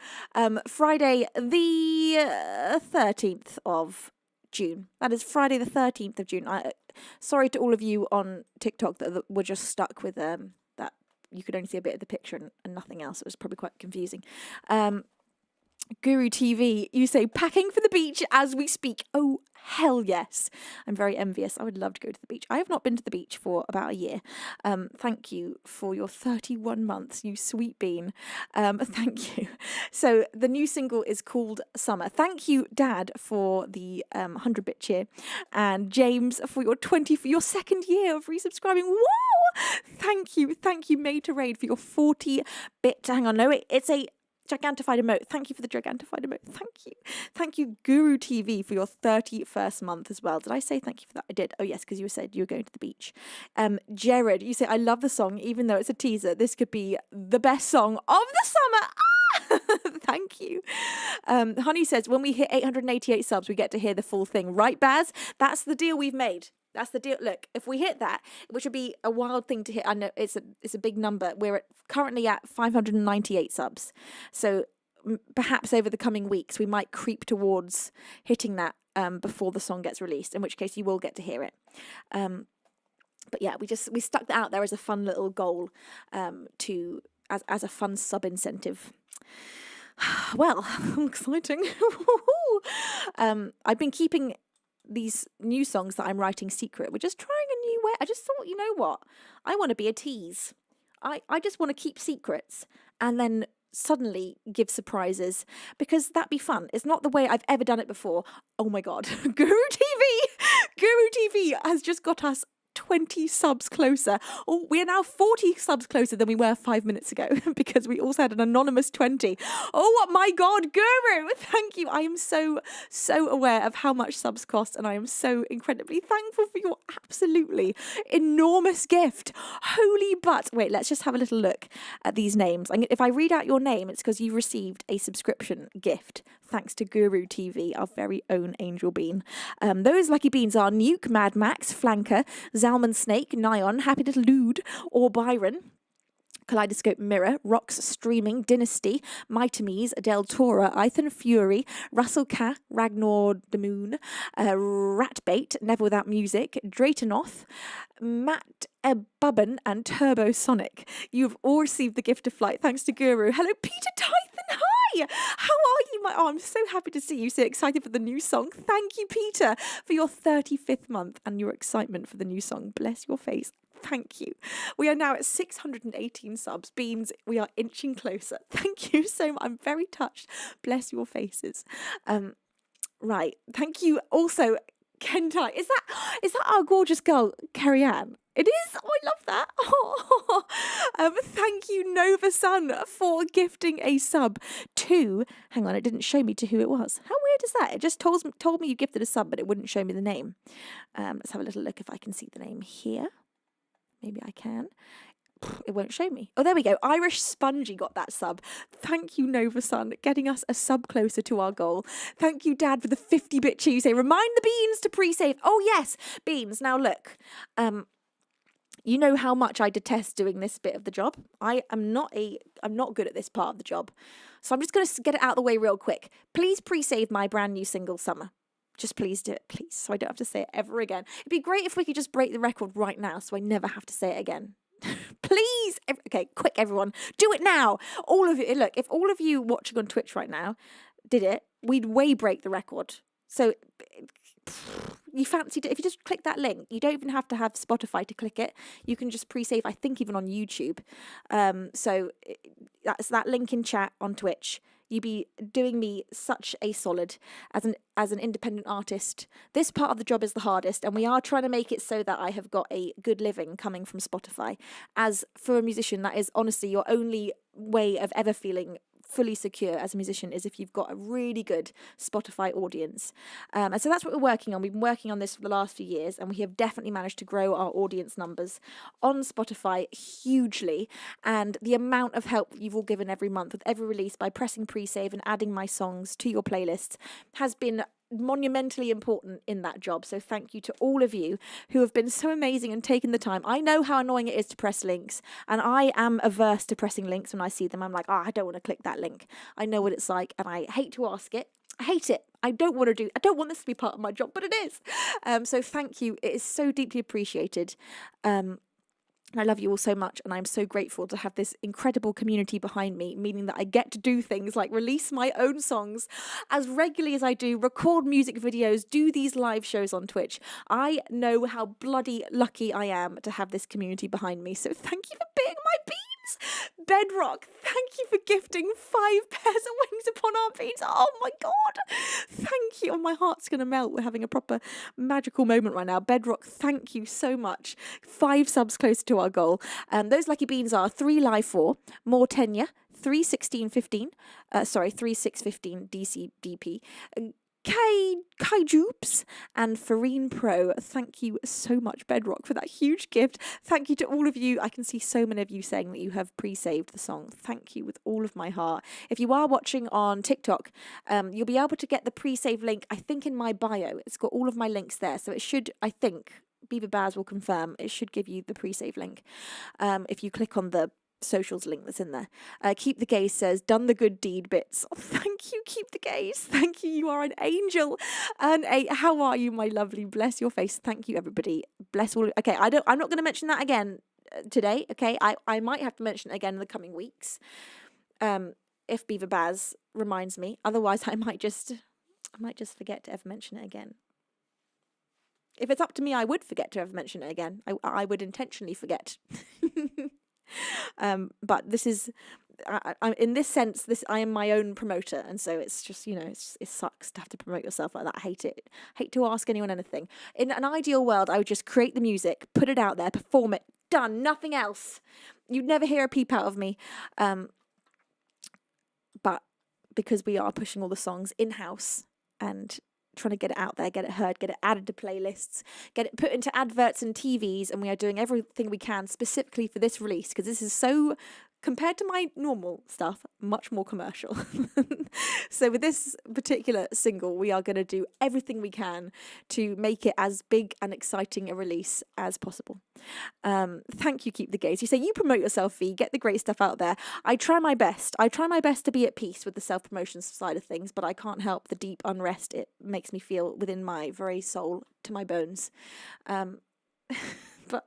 Friday the 13th of June. That is Friday the 13th of June. Sorry to all of you on TikTok that were just stuck with that you could only see a bit of the picture and nothing else. It was probably quite confusing. Guru TV, you say packing for the beach as we speak. Oh, hell yes. I'm very envious. I would love to go to the beach. I have not been to the beach for about a year. Thank you for your 31 months, you sweet bean. Thank you. So the new single is called Summer. Thank you, Dad, for the 100-bit cheer, and James for your second year of resubscribing. Whoa! Thank you, Made to Raid, for your 40-bit. Hang on, no, it's a gigantified emote. Thank you for the gigantified emote. Thank you, Guru TV, for your 31st month as well. Did I say thank you for that? I did. Oh yes, because you said you were going to the beach. Jared, you say, I love the song, even though it's a teaser. This could be the best song of the summer. Thank you. Honey says, when we hit 888 subs, we get to hear the full thing. Right, Baz? That's the deal we've made. That's the deal. Look, if we hit that, which would be a wild thing to hit, I know it's a big number. We're currently at 598 subs. So perhaps over the coming weeks, we might creep towards hitting that before the song gets released, in which case you will get to hear it. But yeah, we stuck that out there as a fun little goal as a fun sub incentive. Well, exciting. I've been keeping these new songs that I'm writing secret. We're just trying a new way. I just thought, you know what? I want to be a tease. I just want to keep secrets and then suddenly give surprises, because that'd be fun. It's not the way I've ever done it before. Oh my God. Guru TV has just got us 20 subs closer. Oh, we are now 40 subs closer than we were 5 minutes ago, because we also had an anonymous 20. Oh my God, Guru, thank you. I am so aware of how much subs cost, and I am so incredibly thankful for your absolutely enormous gift. Holy butt. Wait, let's just have a little look at these names. If I read out your name, it's because you received a subscription gift thanks to Guru TV, our very own Angel Bean. Those lucky beans are Nuke, Mad Max, Flanker, Zalman Snake, Nyon, Happy Little Lude, or Byron, Kaleidoscope Mirror, Rocks Streaming, Dynasty, Mytemes, Del Tora, Ethan Fury, Russell K, Ragnar the Moon, Ratbait, Never Without Music, Draytonoth, Matt Bubben, and Turbo Sonic. You've all received the gift of flight thanks to Guru. Hello, Peter Tython. Hi, how are you? I'm so happy to see you so excited for the new song. Thank you, Peter, for your 35th month and your excitement for the new song. Bless your face. Thank you. We are now at 618 subs. Beans, we are inching closer. Thank you so much. I'm very touched. Bless your faces. Right. Thank you also, Kentai. Is that our gorgeous girl, Carrie Ann? It is. Oh, I love that. Oh. Thank you, Nova Sun, for gifting a sub to. Hang on, it didn't show me to who it was. How weird is that? It just told me you gifted a sub, but it wouldn't show me the name. Let's have a little look if I can see the name here. Maybe I can. It won't show me. Oh, there we go. Irish Spongy got that sub. Thank you, Nova Sun, getting us a sub closer to our goal. Thank you, Dad, for the 50-bit Tuesday. Remind the Beans to pre-save. Oh, yes, Beans. Now, look. You know how much I detest doing this bit of the job. I'm not good at this part of the job. So I'm just going to get it out of the way real quick. Please pre-save my brand new single, Summer. Just please do it, please, so I don't have to say it ever again. It'd be great if we could just break the record right now so I never have to say it again. Please, okay, quick, everyone, do it now. All of you, look, if all of you watching on Twitch right now did it, we'd way break the record. So you fancied it, if you just click that link, you don't even have to have Spotify to click it. You can just pre-save, I think, even on YouTube. So that's that link in chat on Twitch. You'd be doing me such a solid as an independent artist. This part of the job is the hardest, and we are trying to make it so that I have got a good living coming from Spotify. As for a musician, that is honestly your only way of ever feeling fully secure as a musician, is if you've got a really good Spotify audience. And so that's what we're working on. We've been working on this for the last few years, and we have definitely managed to grow our audience numbers on Spotify hugely. And the amount of help you've all given every month with every release by pressing pre-save and adding my songs to your playlists has been monumentally important in that job. So thank you to all of you who have been so amazing and taken the time. I know how annoying it is to press links, and I am averse to pressing links. When I see them, I'm like, I don't want to click that link. I know what it's like, and I hate to ask it. I hate it. I don't want this to be part of my job, but it is. So thank you. It is so deeply appreciated. And I love you all so much, and I'm so grateful to have this incredible community behind me, meaning that I get to do things like release my own songs as regularly as I do, record music videos, do these live shows on Twitch. I know how bloody lucky I am to have this community behind me, so thank you for being my beans. Bedrock, thank you for gifting 5 pairs of wings upon our beans. Oh my God, thank you. Oh, my heart's going to melt. We're having a proper magical moment right now. Bedrock, thank you so much. 5 subs close to our goal. Those lucky beans are 3 Live 4, More Tenure, 3/16/15, 3/6/15 DCDP, Kaijoops and Farine Pro. Thank you so much, Bedrock, for that huge gift. Thank you to all of you. I can see so many of you saying that you have pre-saved the song. Thank you with all of my heart. If you are watching on TikTok, you'll be able to get the pre-save link, I think, in my bio. It's got all of my links there. So it should, I think, Beaver Baz will confirm, it should give you the pre-save link if you click on the socials link that's in there. Keep the Gaze says, done the good deed bits. Oh, thank you, Keep the Gaze. Thank you. You are an angel. And how are you, my lovely? Bless your face. Thank you, everybody. Bless all. Okay, I'm not going to mention that again today. Okay, I might have to mention it again in the coming weeks. If Beaver Baz reminds me. Otherwise, I might just forget to ever mention it again. If it's up to me, I would forget to ever mention it again. I would intentionally forget. But this is, I in this sense, I am my own promoter, and so it's just, it sucks to have to promote yourself like that. I hate it. Hate to ask anyone anything. In an ideal world, I would just create the music, put it out there, perform it, done, nothing else. You'd never hear a peep out of me. But because we are pushing all the songs in-house and trying to get it out there, get it heard, get it added to playlists, get it put into adverts and TVs, and we are doing everything we can specifically for this release, because this is so, compared to my normal stuff, much more commercial. So with this particular single, we are going to do everything we can to make it as big and exciting a release as possible. Thank you, Keep the Gaze. You say you promote yourself, Fee, get the great stuff out there. I try my best. I try my best to be at peace with the self-promotion side of things, but I can't help the deep unrest it makes me feel within my very soul to my bones. But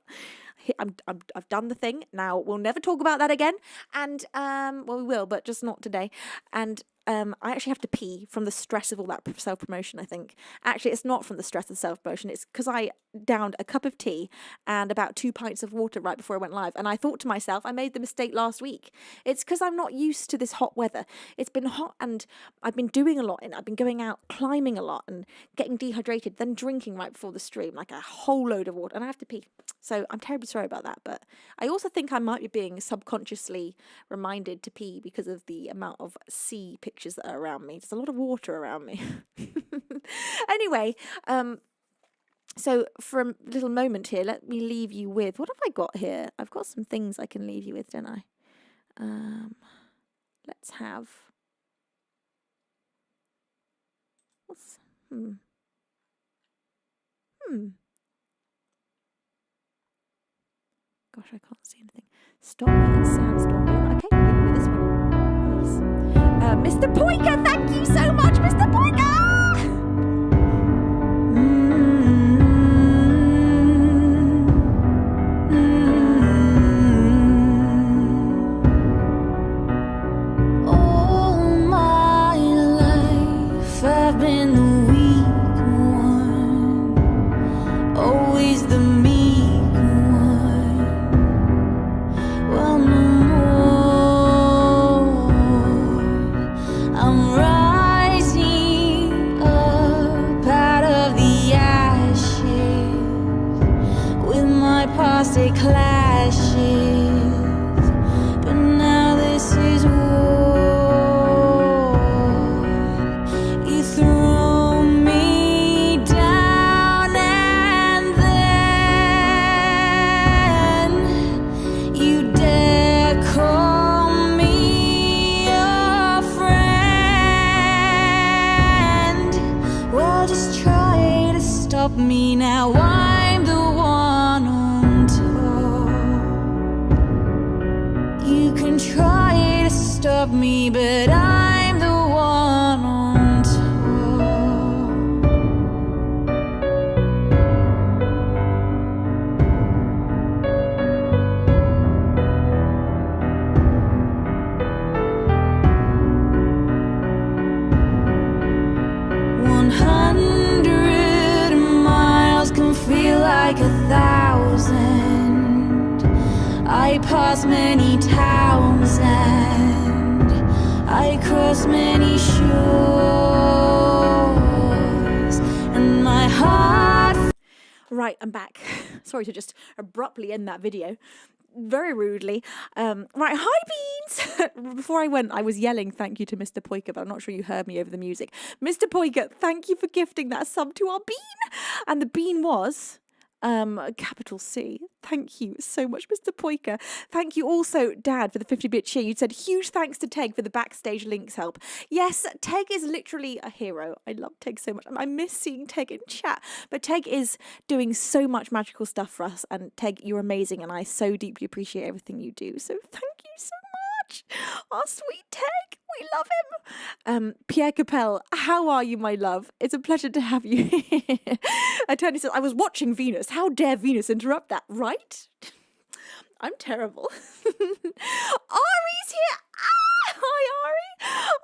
I've done the thing. Now we'll never talk about that again. And well, we will, but just not today. And I actually have to pee from the stress of all that self-promotion, I think. Actually, it's not from the stress of self-promotion. It's because I downed a cup of tea and about 2 pints of water right before I went live. And I thought to myself, I made the mistake last week. It's because I'm not used to this hot weather. It's been hot and I've been doing a lot. And I've been going out climbing a lot and getting dehydrated, then drinking right before the stream, like a whole load of water. And I have to pee. So I'm terribly sorry about that. But I also think I might be being subconsciously reminded to pee because of the amount of sea pictures that are around me. There's a lot of water around me. Anyway, so for a little moment here, let me leave you with, what have I got here? I've got some things I can leave you with, don't I? Let's have, what's, Gosh, I can't see anything. Stop me and Sandstorm. Okay, leave me with this one, please. Mr. Poika, thank you so much, Mr. Poika! lost, it clashes. But now this is war. You throw me down and then you dare call me your friend. Well, just try to stop me now. I'm the one on top. You can try to stop me, but I'm the one on top. 100 miles can feel like 1,000. I pass many towns and I cross many shores, and my heart. Right, I'm back. Sorry to just abruptly end that video. Very rudely. Right, hi Beans! Before I went, I was yelling thank you to Mr. Poika, but I'm not sure you heard me over the music. Mr. Poika, thank you for gifting that sub to our bean! And the bean was capital C. Thank you so much, Mr. Poika. Thank you also, Dad, for the 50-bit cheer. You said huge thanks to Teg for the backstage links help. Yes, Teg is literally a hero. I love Teg so much. I miss seeing Teg in chat. But Teg is doing so much magical stuff for us. And Teg, you're amazing. And I so deeply appreciate everything you do. So thank you so much. Our sweet Teg. We love him. Pierre Capel, how are you, my love? It's a pleasure to have you here. Attorney says, I was watching Venus. How dare Venus interrupt that, right? I'm terrible. Ari's here. Hi, Ari.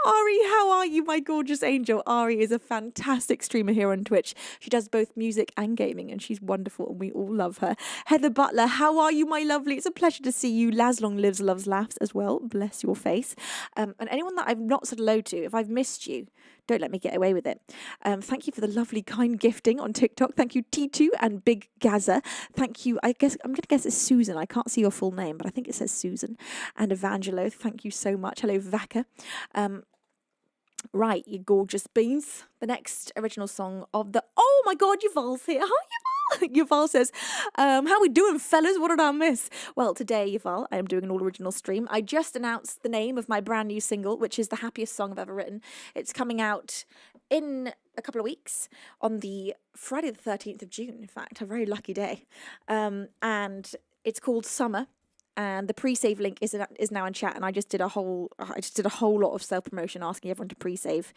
Ari, how are you, my gorgeous angel? Ari is a fantastic streamer here on Twitch. She does both music and gaming, and she's wonderful, and we all love her. Heather Butler, how are you, my lovely? It's a pleasure to see you. Laslong lives, loves, laughs as well. Bless your face. And anyone that I've not said hello to, if I've missed you, don't let me get away with it. Thank you for the lovely, kind gifting on TikTok. Thank you, T2 and Big Gaza. Thank you. I guess I'm going to guess it's Susan. I can't see your full name, but I think it says Susan. And Evangelo, thank you so much. Hello, Vaka. Right, you gorgeous beans. The next original song of the... Oh my God, Yuval's here. Hi, Yuval. Yuval says, how we doing, fellas? What did I miss? Well, today, Yuval, I am doing an all-original stream. I just announced the name of my brand new single, which is the happiest song I've ever written. It's coming out in a couple of weeks on the Friday the 13th of June, in fact. A very lucky day. And it's called Summer. And the pre-save link is now in chat, and I just did a whole lot of self-promotion asking everyone to pre-save,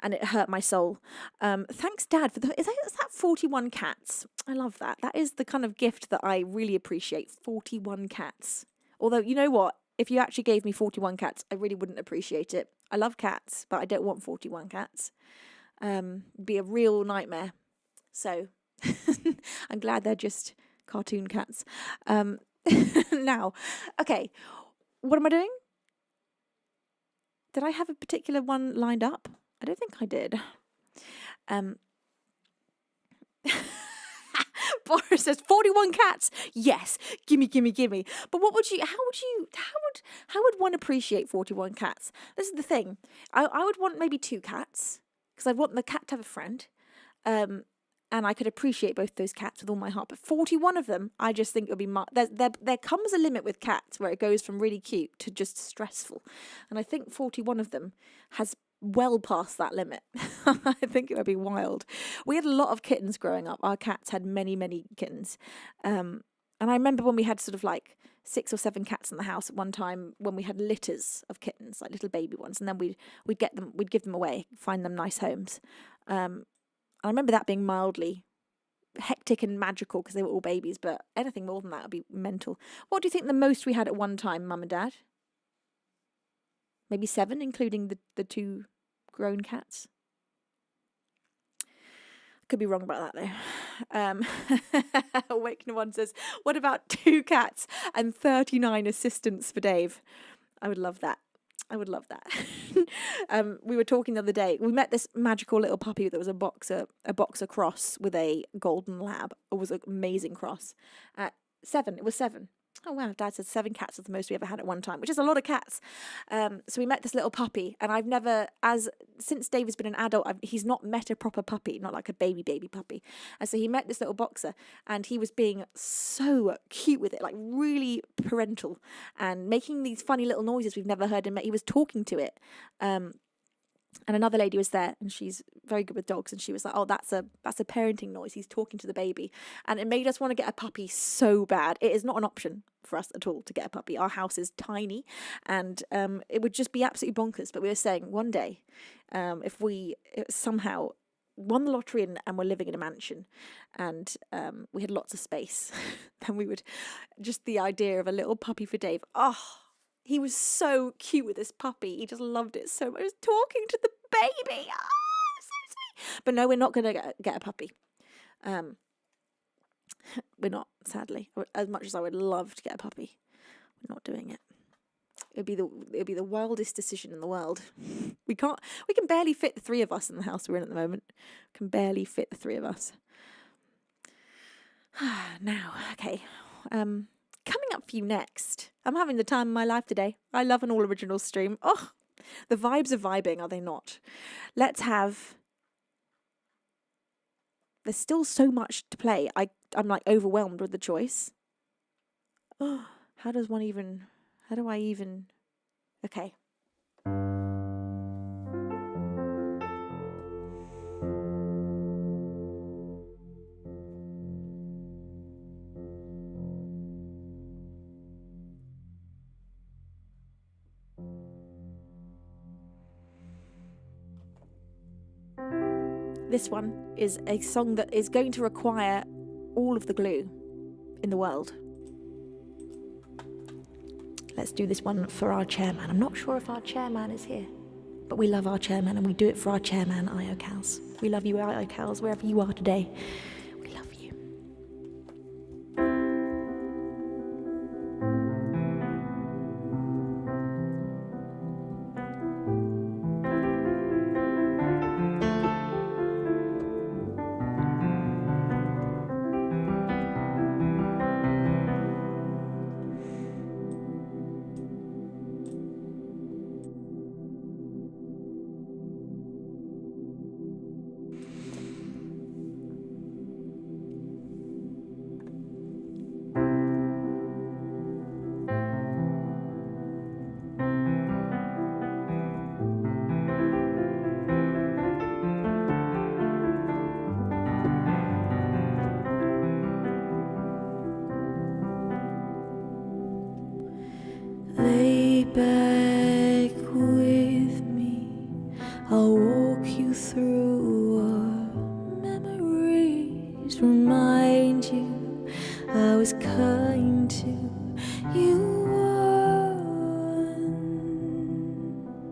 and it hurt my soul. Thanks, Dad, for is that 41 cats? I love that. That is the kind of gift that I really appreciate. 41 cats. Although, you know what? If you actually gave me 41 cats, I really wouldn't appreciate it. I love cats, but I don't want 41 cats. It'd be a real nightmare. So I'm glad they're just cartoon cats. Now, okay, what am I doing? Did I have a particular one lined up? I don't think I did. Boris says 41 cats. Yes, gimme. But how would one appreciate 41 cats? This is the thing. I would want maybe 2 cats, because I'd want the cat to have a friend. And I could appreciate both those cats with all my heart. But 41 of them, I just think it would be... There comes a limit with cats where it goes from really cute to just stressful. And I think 41 of them has well past that limit. I think it would be wild. We had a lot of kittens growing up. Our cats had many, many kittens. And I remember when we had sort of like 6 or 7 cats in the house at one time, when we had litters of kittens, like little baby ones. And then we'd give them away, find them nice homes. I remember that being mildly hectic and magical because they were all babies, but anything more than that would be mental. What do you think the most we had at one time, Mum and Dad? Maybe 7, including the 2 grown cats? Could be wrong about that though. Awakening One says, what about 2 cats and 39 assistants for Dave? I would love that. We were talking the other day. We met this magical little puppy that was a boxer cross with a golden lab. It was an amazing cross. 7. It was 7. Oh wow, Dad said 7 cats was the most we ever had at one time, which is a lot of cats. So we met this little puppy, and I've never, since David's been an adult, he's not met a proper puppy, not like a baby puppy. And so he met this little boxer, and he was being so cute with it, like really parental, and making these funny little noises we've never heard him make. He was talking to it. And another lady was there, and she's very good with dogs, and she was like, oh, that's a parenting noise. He's talking to the baby. And it made us want to get a puppy so bad. It is not an option for us at all to get a puppy. Our house is tiny, and it would just be absolutely bonkers. But we were saying one day, if we somehow won the lottery and we're living in a mansion, and we had lots of space, then we would, just the idea of a little puppy for Dave, he was so cute with this puppy. He just loved it so much. He was talking to the baby. So sweet. But no, we're not going to get a puppy. We're not, sadly. As much as I would love to get a puppy, we're not doing it. It'd be the wildest decision in the world. We can barely fit the 3 of us in the house we're in at the moment. Can barely fit the 3 of us. Now, okay. Coming up for you next, I'm having the time of my life today. I love an all original stream. Oh, the vibes are vibing, are they not? Let's have. There's still so much to play. I'm like overwhelmed with the choice. Oh, how do I even? Okay. This one is a song that is going to require all of the glue in the world. Let's do this one for our chairman. I'm not sure if our chairman is here, but we love our chairman, and we do it for our chairman, IO Cows. We love you, IO Cows, wherever you are today. We love you. Lay back with me, I'll walk you through our memories. Remind you I was kind to you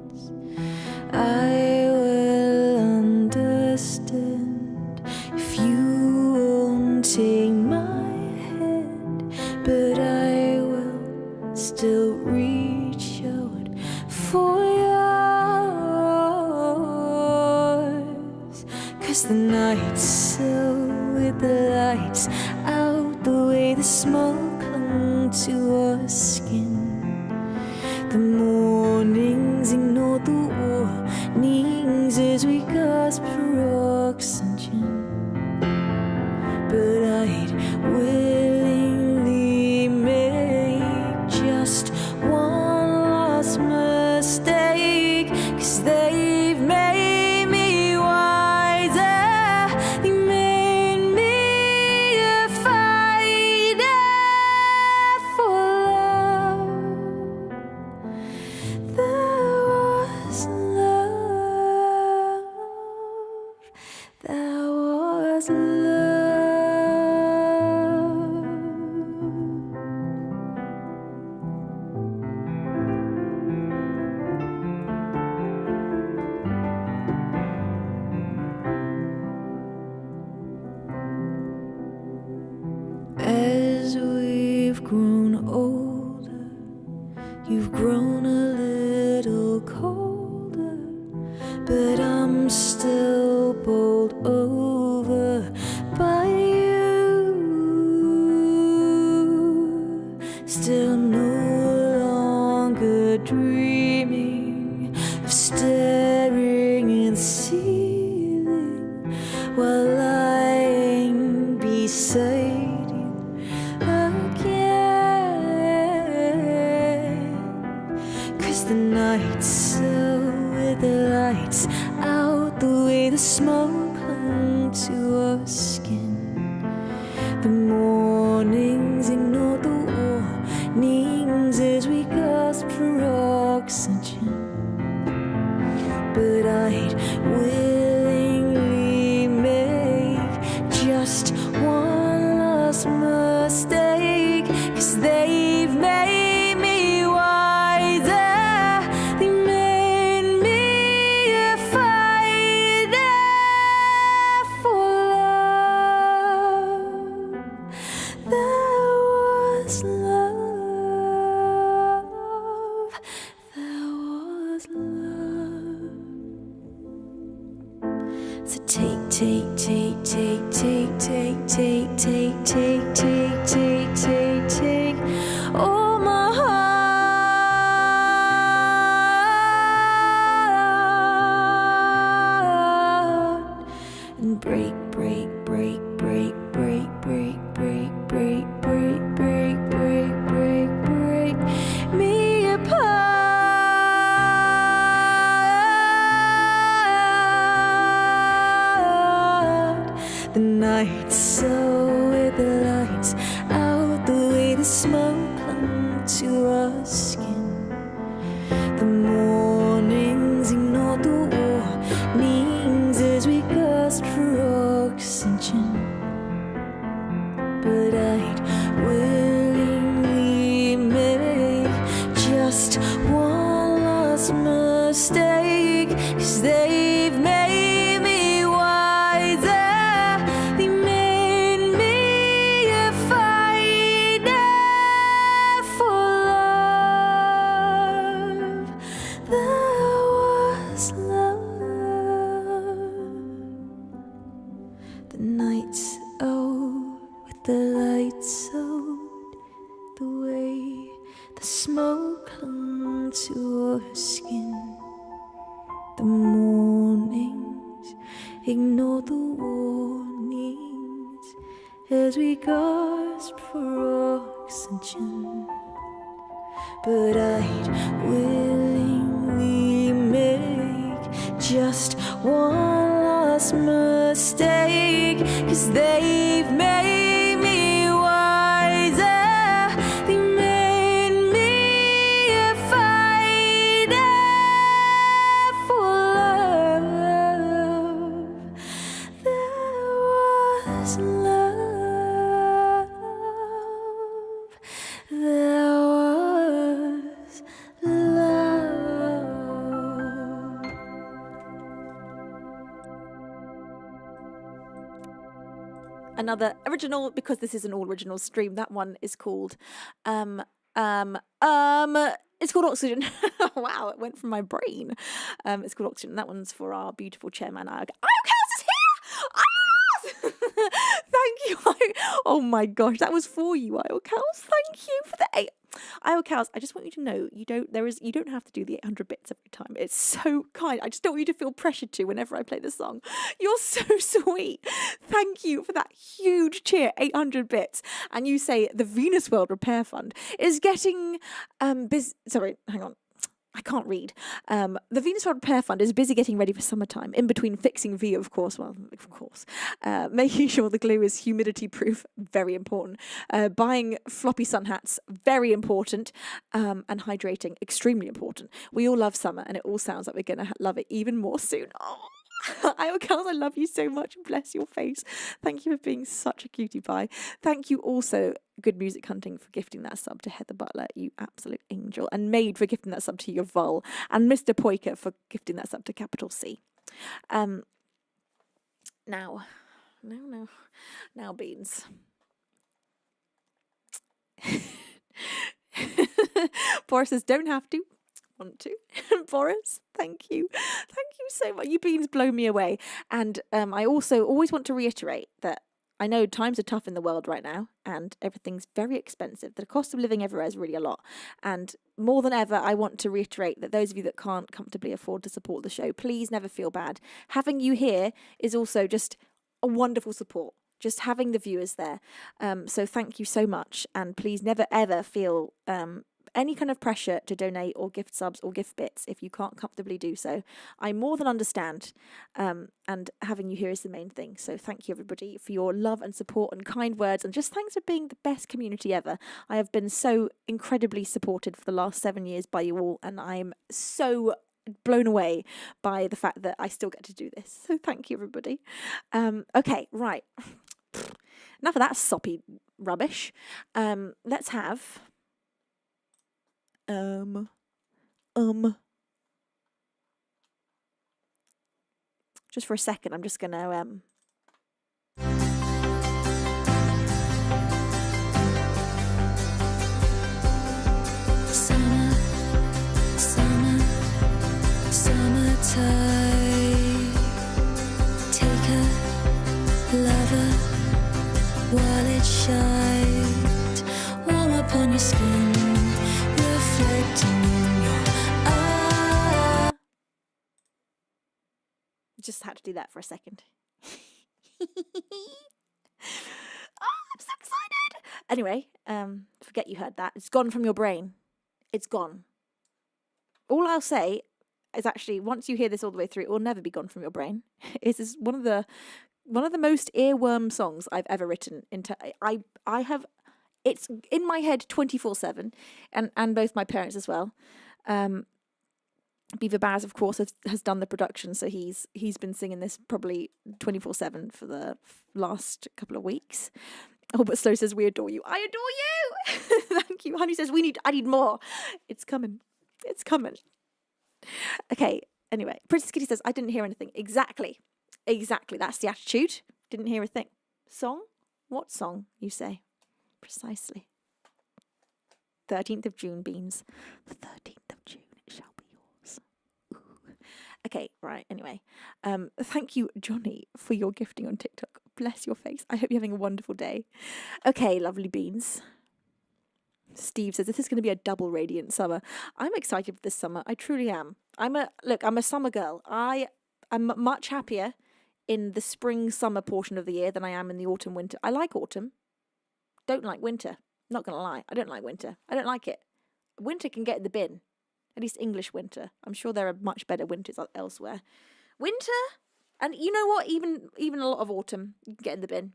once. I will understand if you won't take my hand, but I will still reach out for yours. 'Cause the night's so with the lights out, the way the smoke clung to our skin, the mornings ignored the warnings as we gasped for oxygen. But I'd willingly make just one last mistake, 'cause they've made me wiser, they made me a fighter for love. There was love. still no longer dreaming of staring at the ceiling while lying beside you again. 'Cause the night's so with the lights out, the way the smoke clung to our skin. The mornings ignored the warnings as we gasped for oxygen. But I'd willingly make just one last mistake, 'cause they've made me wiser. They made me a fighter for love. There was love. There was love. So take, take, take, take, take, take, take, take, take, take, take, take, take, oh my heart, and break, break, break, break, break, break, break, break, break, break, break, break, break me apart. The night's so with the lights out, the way the smoke clung to our skin. The mornings ignored the warnings as we gasped for oxygen. But I'd willingly make just one last mistake, 'cause they've made me wiser. They made me a fighter for love. There was love. The night's out with the lights out, the way the smoke clung to our skin. The mornings ignore the warnings as we gasped for oxygen. But I'd willingly make just one last mistake, 'cause they've made me wiser. They made me a fighter for love. There was love. There was love. Another original, because this is an all original stream. That one is called it's called Oxygen. Wow, it went from my brain. It's called Oxygen. That one's for our beautiful chairman. Chaos is here! Ah! Thank you. Oh my gosh, that was for you, Chaos. Thank you for the 8. Chaos, I just want you to know you don't have to do the 800 bits every time. It's so kind. I just don't want you to feel pressured to whenever I play the song. You're so sweet. Thank you for that huge cheer, 800 bits. And you say the Venusworld Repair Fund is getting sorry, hang on. I can't read. The Venusworld Repair Fund is busy getting ready for summertime, in between fixing V, of course, making sure the glue is humidity proof, very important, buying floppy sun hats, very important, and hydrating, extremely important. We all love summer, and it all sounds like we're going to love it even more soon. Oh. Chaos, I love you so much. Bless your face. Thank you for being such a cutie pie. Thank you also, Good Music Hunting, for gifting that sub to Heather Butler, you absolute angel, and Maid for gifting that sub to Yuval, and Mr. Poiker for gifting that sub to Capital C. Now, Beans. Boris says, don't have to. Want to. Boris, thank you so much. You beans blow me away. And I also always want to reiterate that I know times are tough in the world right now and everything's very expensive. The cost of living everywhere is really a lot. And more than ever, I want to reiterate that those of you that can't comfortably afford to support the show, please never feel bad. Having you here is also just a wonderful support. Just having the viewers there. So thank you so much. And please never ever feel any kind of pressure to donate or gift subs or gift bits if you can't comfortably do so. I more than understand, and having you here is the main thing. So thank you everybody for your love and support and kind words, and just thanks for being the best community ever. I have been so incredibly supported for the last 7 years by you all, and I'm so blown away by the fact that I still get to do this. So thank you everybody. Okay, right. Enough of that soppy rubbish. Let's have just for a second, I'm just gonna summertime. Take a lover while it shines, warm upon your skin, reflecting in your eyes. just had to do that for a second. I'm so excited. Anyway, forget you heard that. It's gone from your brain. It's gone. All I'll say is actually, once you hear this all the way through, it will never be gone from your brain. This is one of the most earworm songs I've ever written. I have, it's in my head 24/7, and both my parents as well. Beaver Baz, of course, has done the production, so he's been singing this probably 24/7 for the last couple of weeks. Oh, but Slow says, we adore you. I adore you. Thank you. Honey says, I need more. It's coming. It's coming. Okay, anyway, Princess Kitty says, I didn't hear anything. Exactly. That's the attitude. Didn't hear a thing. Song? What song, you say? Precisely. 13th of June, Beans. The 13th of June, it shall be yours. Ooh. Okay, right, anyway. Thank you, Johnny, for your gifting on TikTok. Bless your face. I hope you're having a wonderful day. Okay, lovely Beans. Steve says, this is going to be a double radiant summer. I'm excited for this summer. I truly am. I'm a summer girl. I'm much happier in the spring summer portion of the year than I am in the autumn winter. I like autumn. Don't like winter. Not going to lie. I don't like winter. I don't like it. Winter can get in the bin. At least English winter. I'm sure there are much better winters elsewhere. Winter, and you know what? Even a lot of autumn, you can get in the bin.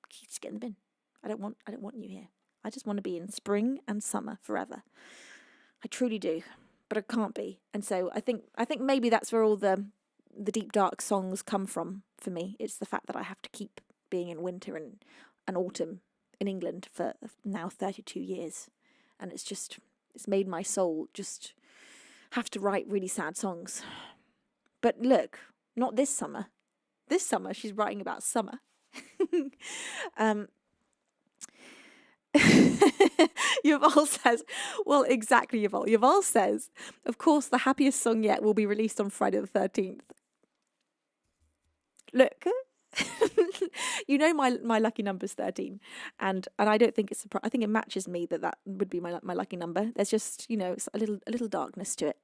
Just get in the bin. I don't want you here. I just want to be in spring and summer forever. I truly do, but I can't be. And so I think maybe that's where all the deep dark songs come from for me. It's the fact that I have to keep being in winter and autumn in England for now 32 years, and it's made my soul just have to write really sad songs. But look, not this summer. This summer she's writing about summer. Yuval says, well, exactly, Yuval. Yuval says, of course, the happiest song yet will be released on Friday the 13th. Look, you know my lucky number's 13, and I don't think it's I think it matches me that would be my lucky number. There's just, it's a little darkness to it.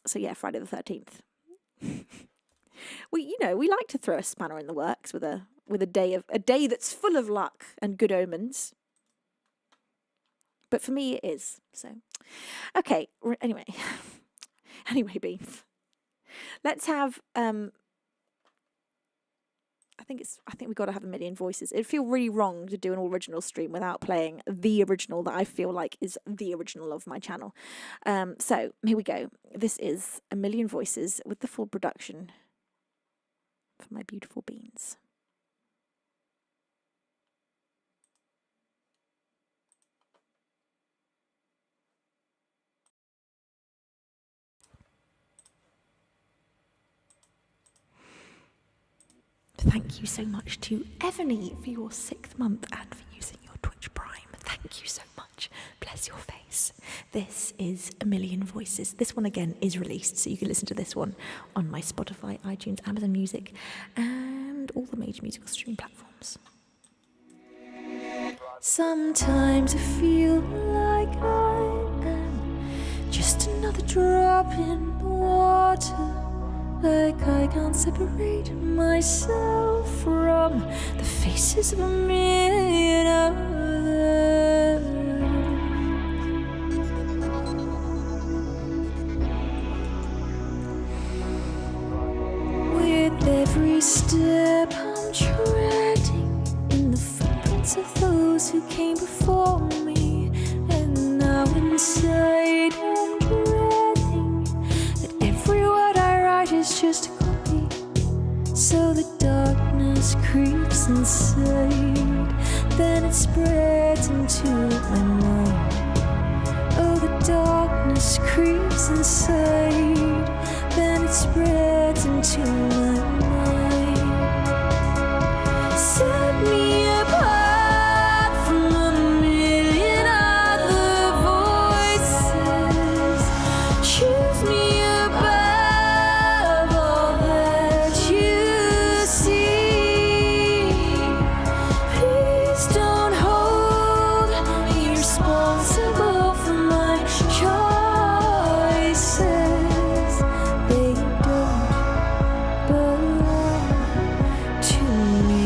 So yeah, Friday the 13th. We like to throw a spanner in the works with a day that's full of luck and good omens. But for me it is. So okay, anyway, Beans. Let's have I think we've got to have a million voices. It'd feel really wrong to do an original stream without playing the original that I feel like is the original of my channel. So here we go. This is A Million Voices with the full production for my beautiful Beans. Thank you so much to Evany for your 6th month and for using your Twitch Prime. Thank you so much. Bless your face. This is A Million Voices. This one again is released, so you can listen to this one on my Spotify, iTunes, Amazon Music, and all the major musical streaming platforms. Sometimes I feel like I am just another drop in the water, like I can't separate myself from the faces of a million others. With every step I'm treading in the footprints of those who came before me, and now inside I'm dreading that every word I write is just a copy. So the darkness creeps inside, then it spreads into my mind. Oh, the darkness creeps inside, then it spreads into my mind. Set me apart from a million other voices. Choose me above all that you see. Please don't hold me responsible for my choices. They don't belong to me.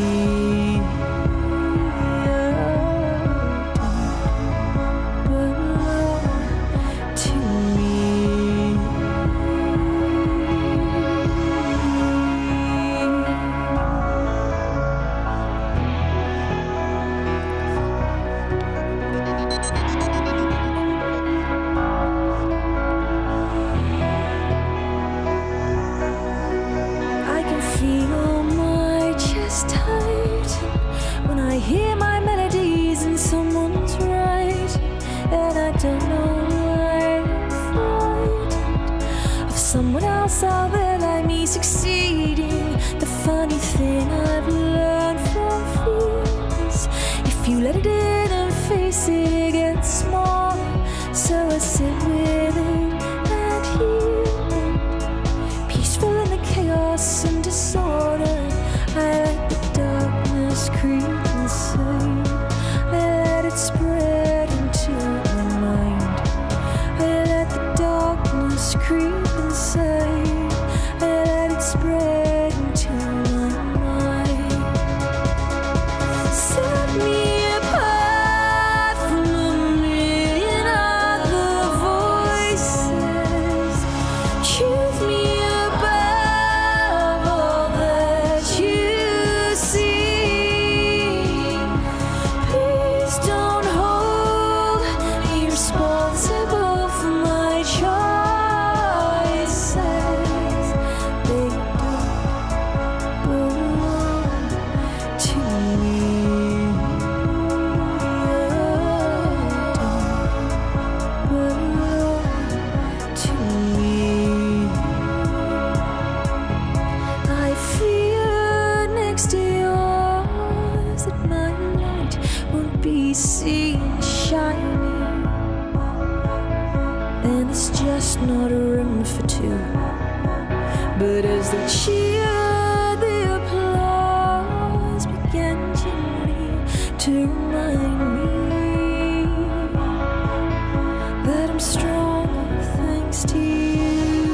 Don't belong to me. I can feel my chest tighten when I hear my melodies in someone's writing, and I don't know why I'm frightened of someone else out there like me succeeding. The funny thing I've learned from fears, if you let it in and face it, it gets smaller. So I sit with it and hear it, peaceful in the chaos and disorder. I let the darkness creep inside, I let it spread into my mind. I let the darkness creep inside, I let it spread into my mind. Set me apart from a million other voices. Choose me above all that you see. Please don't hold me responsible for my choices. They don't belong to me. Don't belong to me. I fear next to yours that my light won't be seen shining, and it's just not a room for two. But as they cheer, the applause began gently to remind me that I'm stronger thanks to you,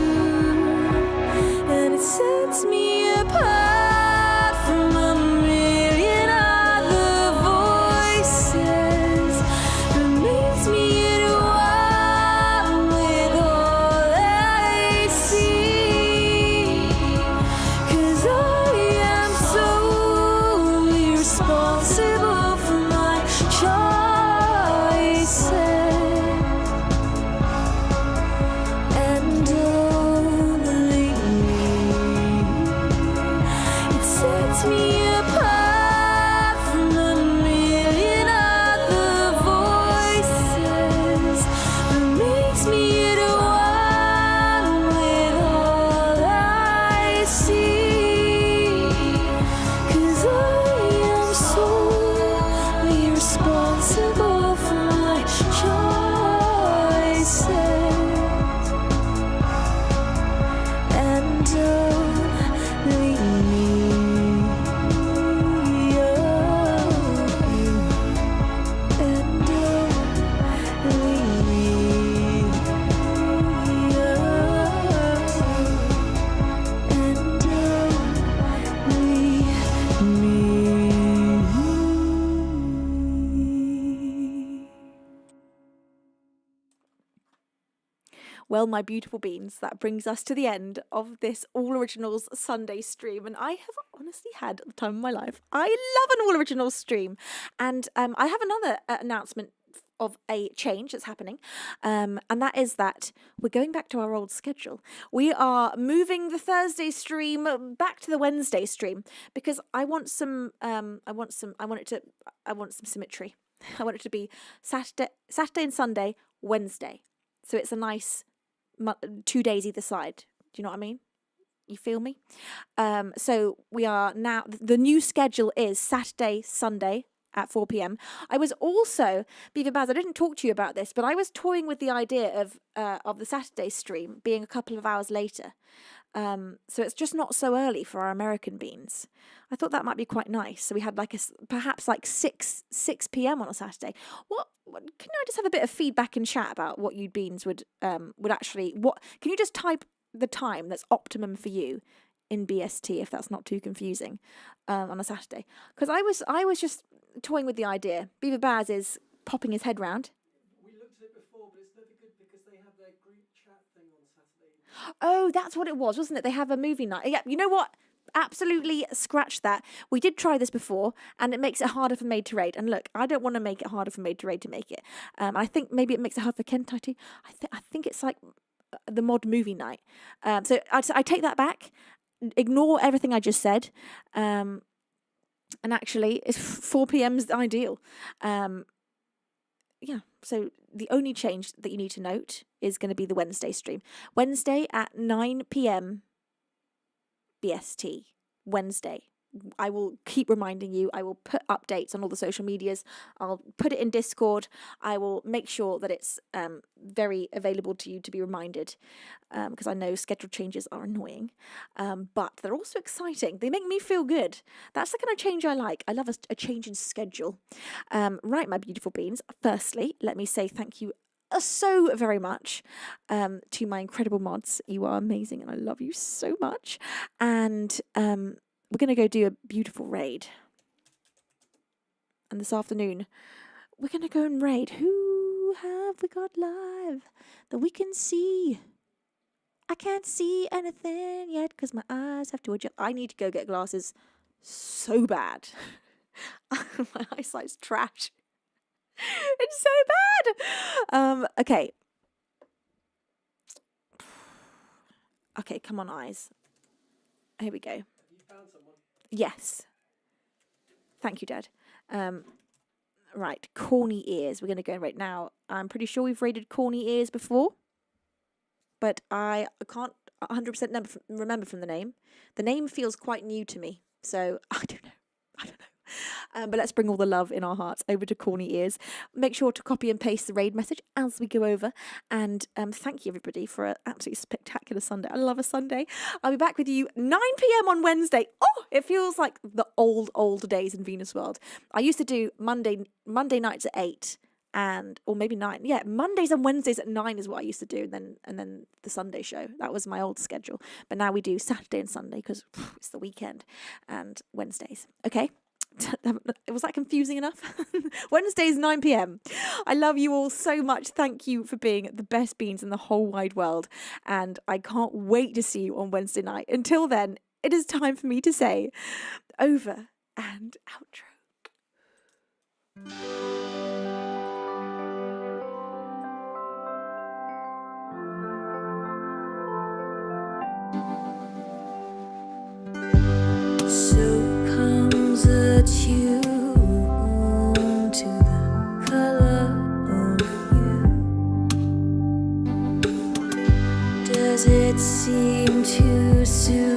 and it sets me apart from a million other voices, remains me at one with all I see. 'Cause I am solely responsible for my choices. Well, my beautiful beans, that brings us to the end of this All Originals Sunday stream. And I have honestly had the time of my life. I love an All Originals stream. And I have another announcement of a change that's happening, and that is that we're going back to our old schedule. We are moving the Thursday stream back to the Wednesday stream because I want some symmetry. I want it to be Saturday and Sunday, Wednesday, so it's a nice 2 days either side. Do you know what I mean? You feel me? So we are now, the new schedule is Saturday, Sunday at 4 p.m. I was also, Beaver Baz, I didn't talk to you about this, but I was toying with the idea of the Saturday stream being a couple of hours later. So it's just not so early for our American beans. I thought that might be quite nice. So we had like perhaps like 6 p.m. on a Saturday. What can I just have a bit of feedback in chat about what you beans would actually, can you just type the time that's optimum for you in BST, if that's not too confusing, on a Saturday? Because I was just toying with the idea. Beaver Baz is popping his head round. We looked at it before, but it's never good because they have their group chat thing on Saturday. Oh, that's what it was, wasn't it? They have a movie night. Yeah, you know what? Absolutely scratch that. We did try this before, and it makes it harder for Made to Raid. And look, I don't want to make it harder for Made to Raid to make it. I think maybe it makes it hard for Kentai too. I think it's like the mod movie night. So I take that back. Ignore everything I just said. And actually, 4 p.m. is ideal. Yeah, so the only change that you need to note is going to be the Wednesday stream. Wednesday at 9 p.m. BST. Wednesday. I will keep reminding you. I will put updates on all the social medias. I'll put it in Discord. I will make sure that it's very available to you to be reminded, because I know schedule changes are annoying, but they're also exciting. They make me feel good. That's the kind of change I like. I love a change in schedule. Right, my beautiful beans. Firstly, let me say thank you so very much to my incredible mods. You are amazing and I love you so much. And we're going to go do a beautiful raid. And this afternoon, we're going to go and raid. Who have we got live that we can see? I can't see anything yet because my eyes have to adjust. I need to go get glasses so bad. My eyesight's trash. It's so bad. Okay. Okay, come on, eyes. Here we go. Found someone. Yes. Thank you, Dad. Right, corny ears. We're going to go right now. I'm pretty sure we've raided corny ears before, but I can't 100% remember from the name. The name feels quite new to me, so I don't know. But let's bring all the love in our hearts over to corny ears. Make sure to copy and paste the raid message as we go over. And thank you, everybody, for an absolutely spectacular Sunday. I love a Sunday. I'll be back with you 9 p.m. on Wednesday. Oh, it feels like the old days in Venusworld. I used to do Monday nights at 8. Or maybe 9. Yeah, Mondays and Wednesdays at 9 is what I used to do, and then the Sunday show. That was my old schedule. But now we do Saturday and Sunday because it's the weekend, and Wednesdays. Okay? Was that confusing enough? Wednesdays 9 p.m. I love you all so much. Thank you for being the best beans in the whole wide world, and I can't wait to see you on Wednesday night. Until then, it is time for me to say over and outro. Tune to the color of you. Does it seem too soon?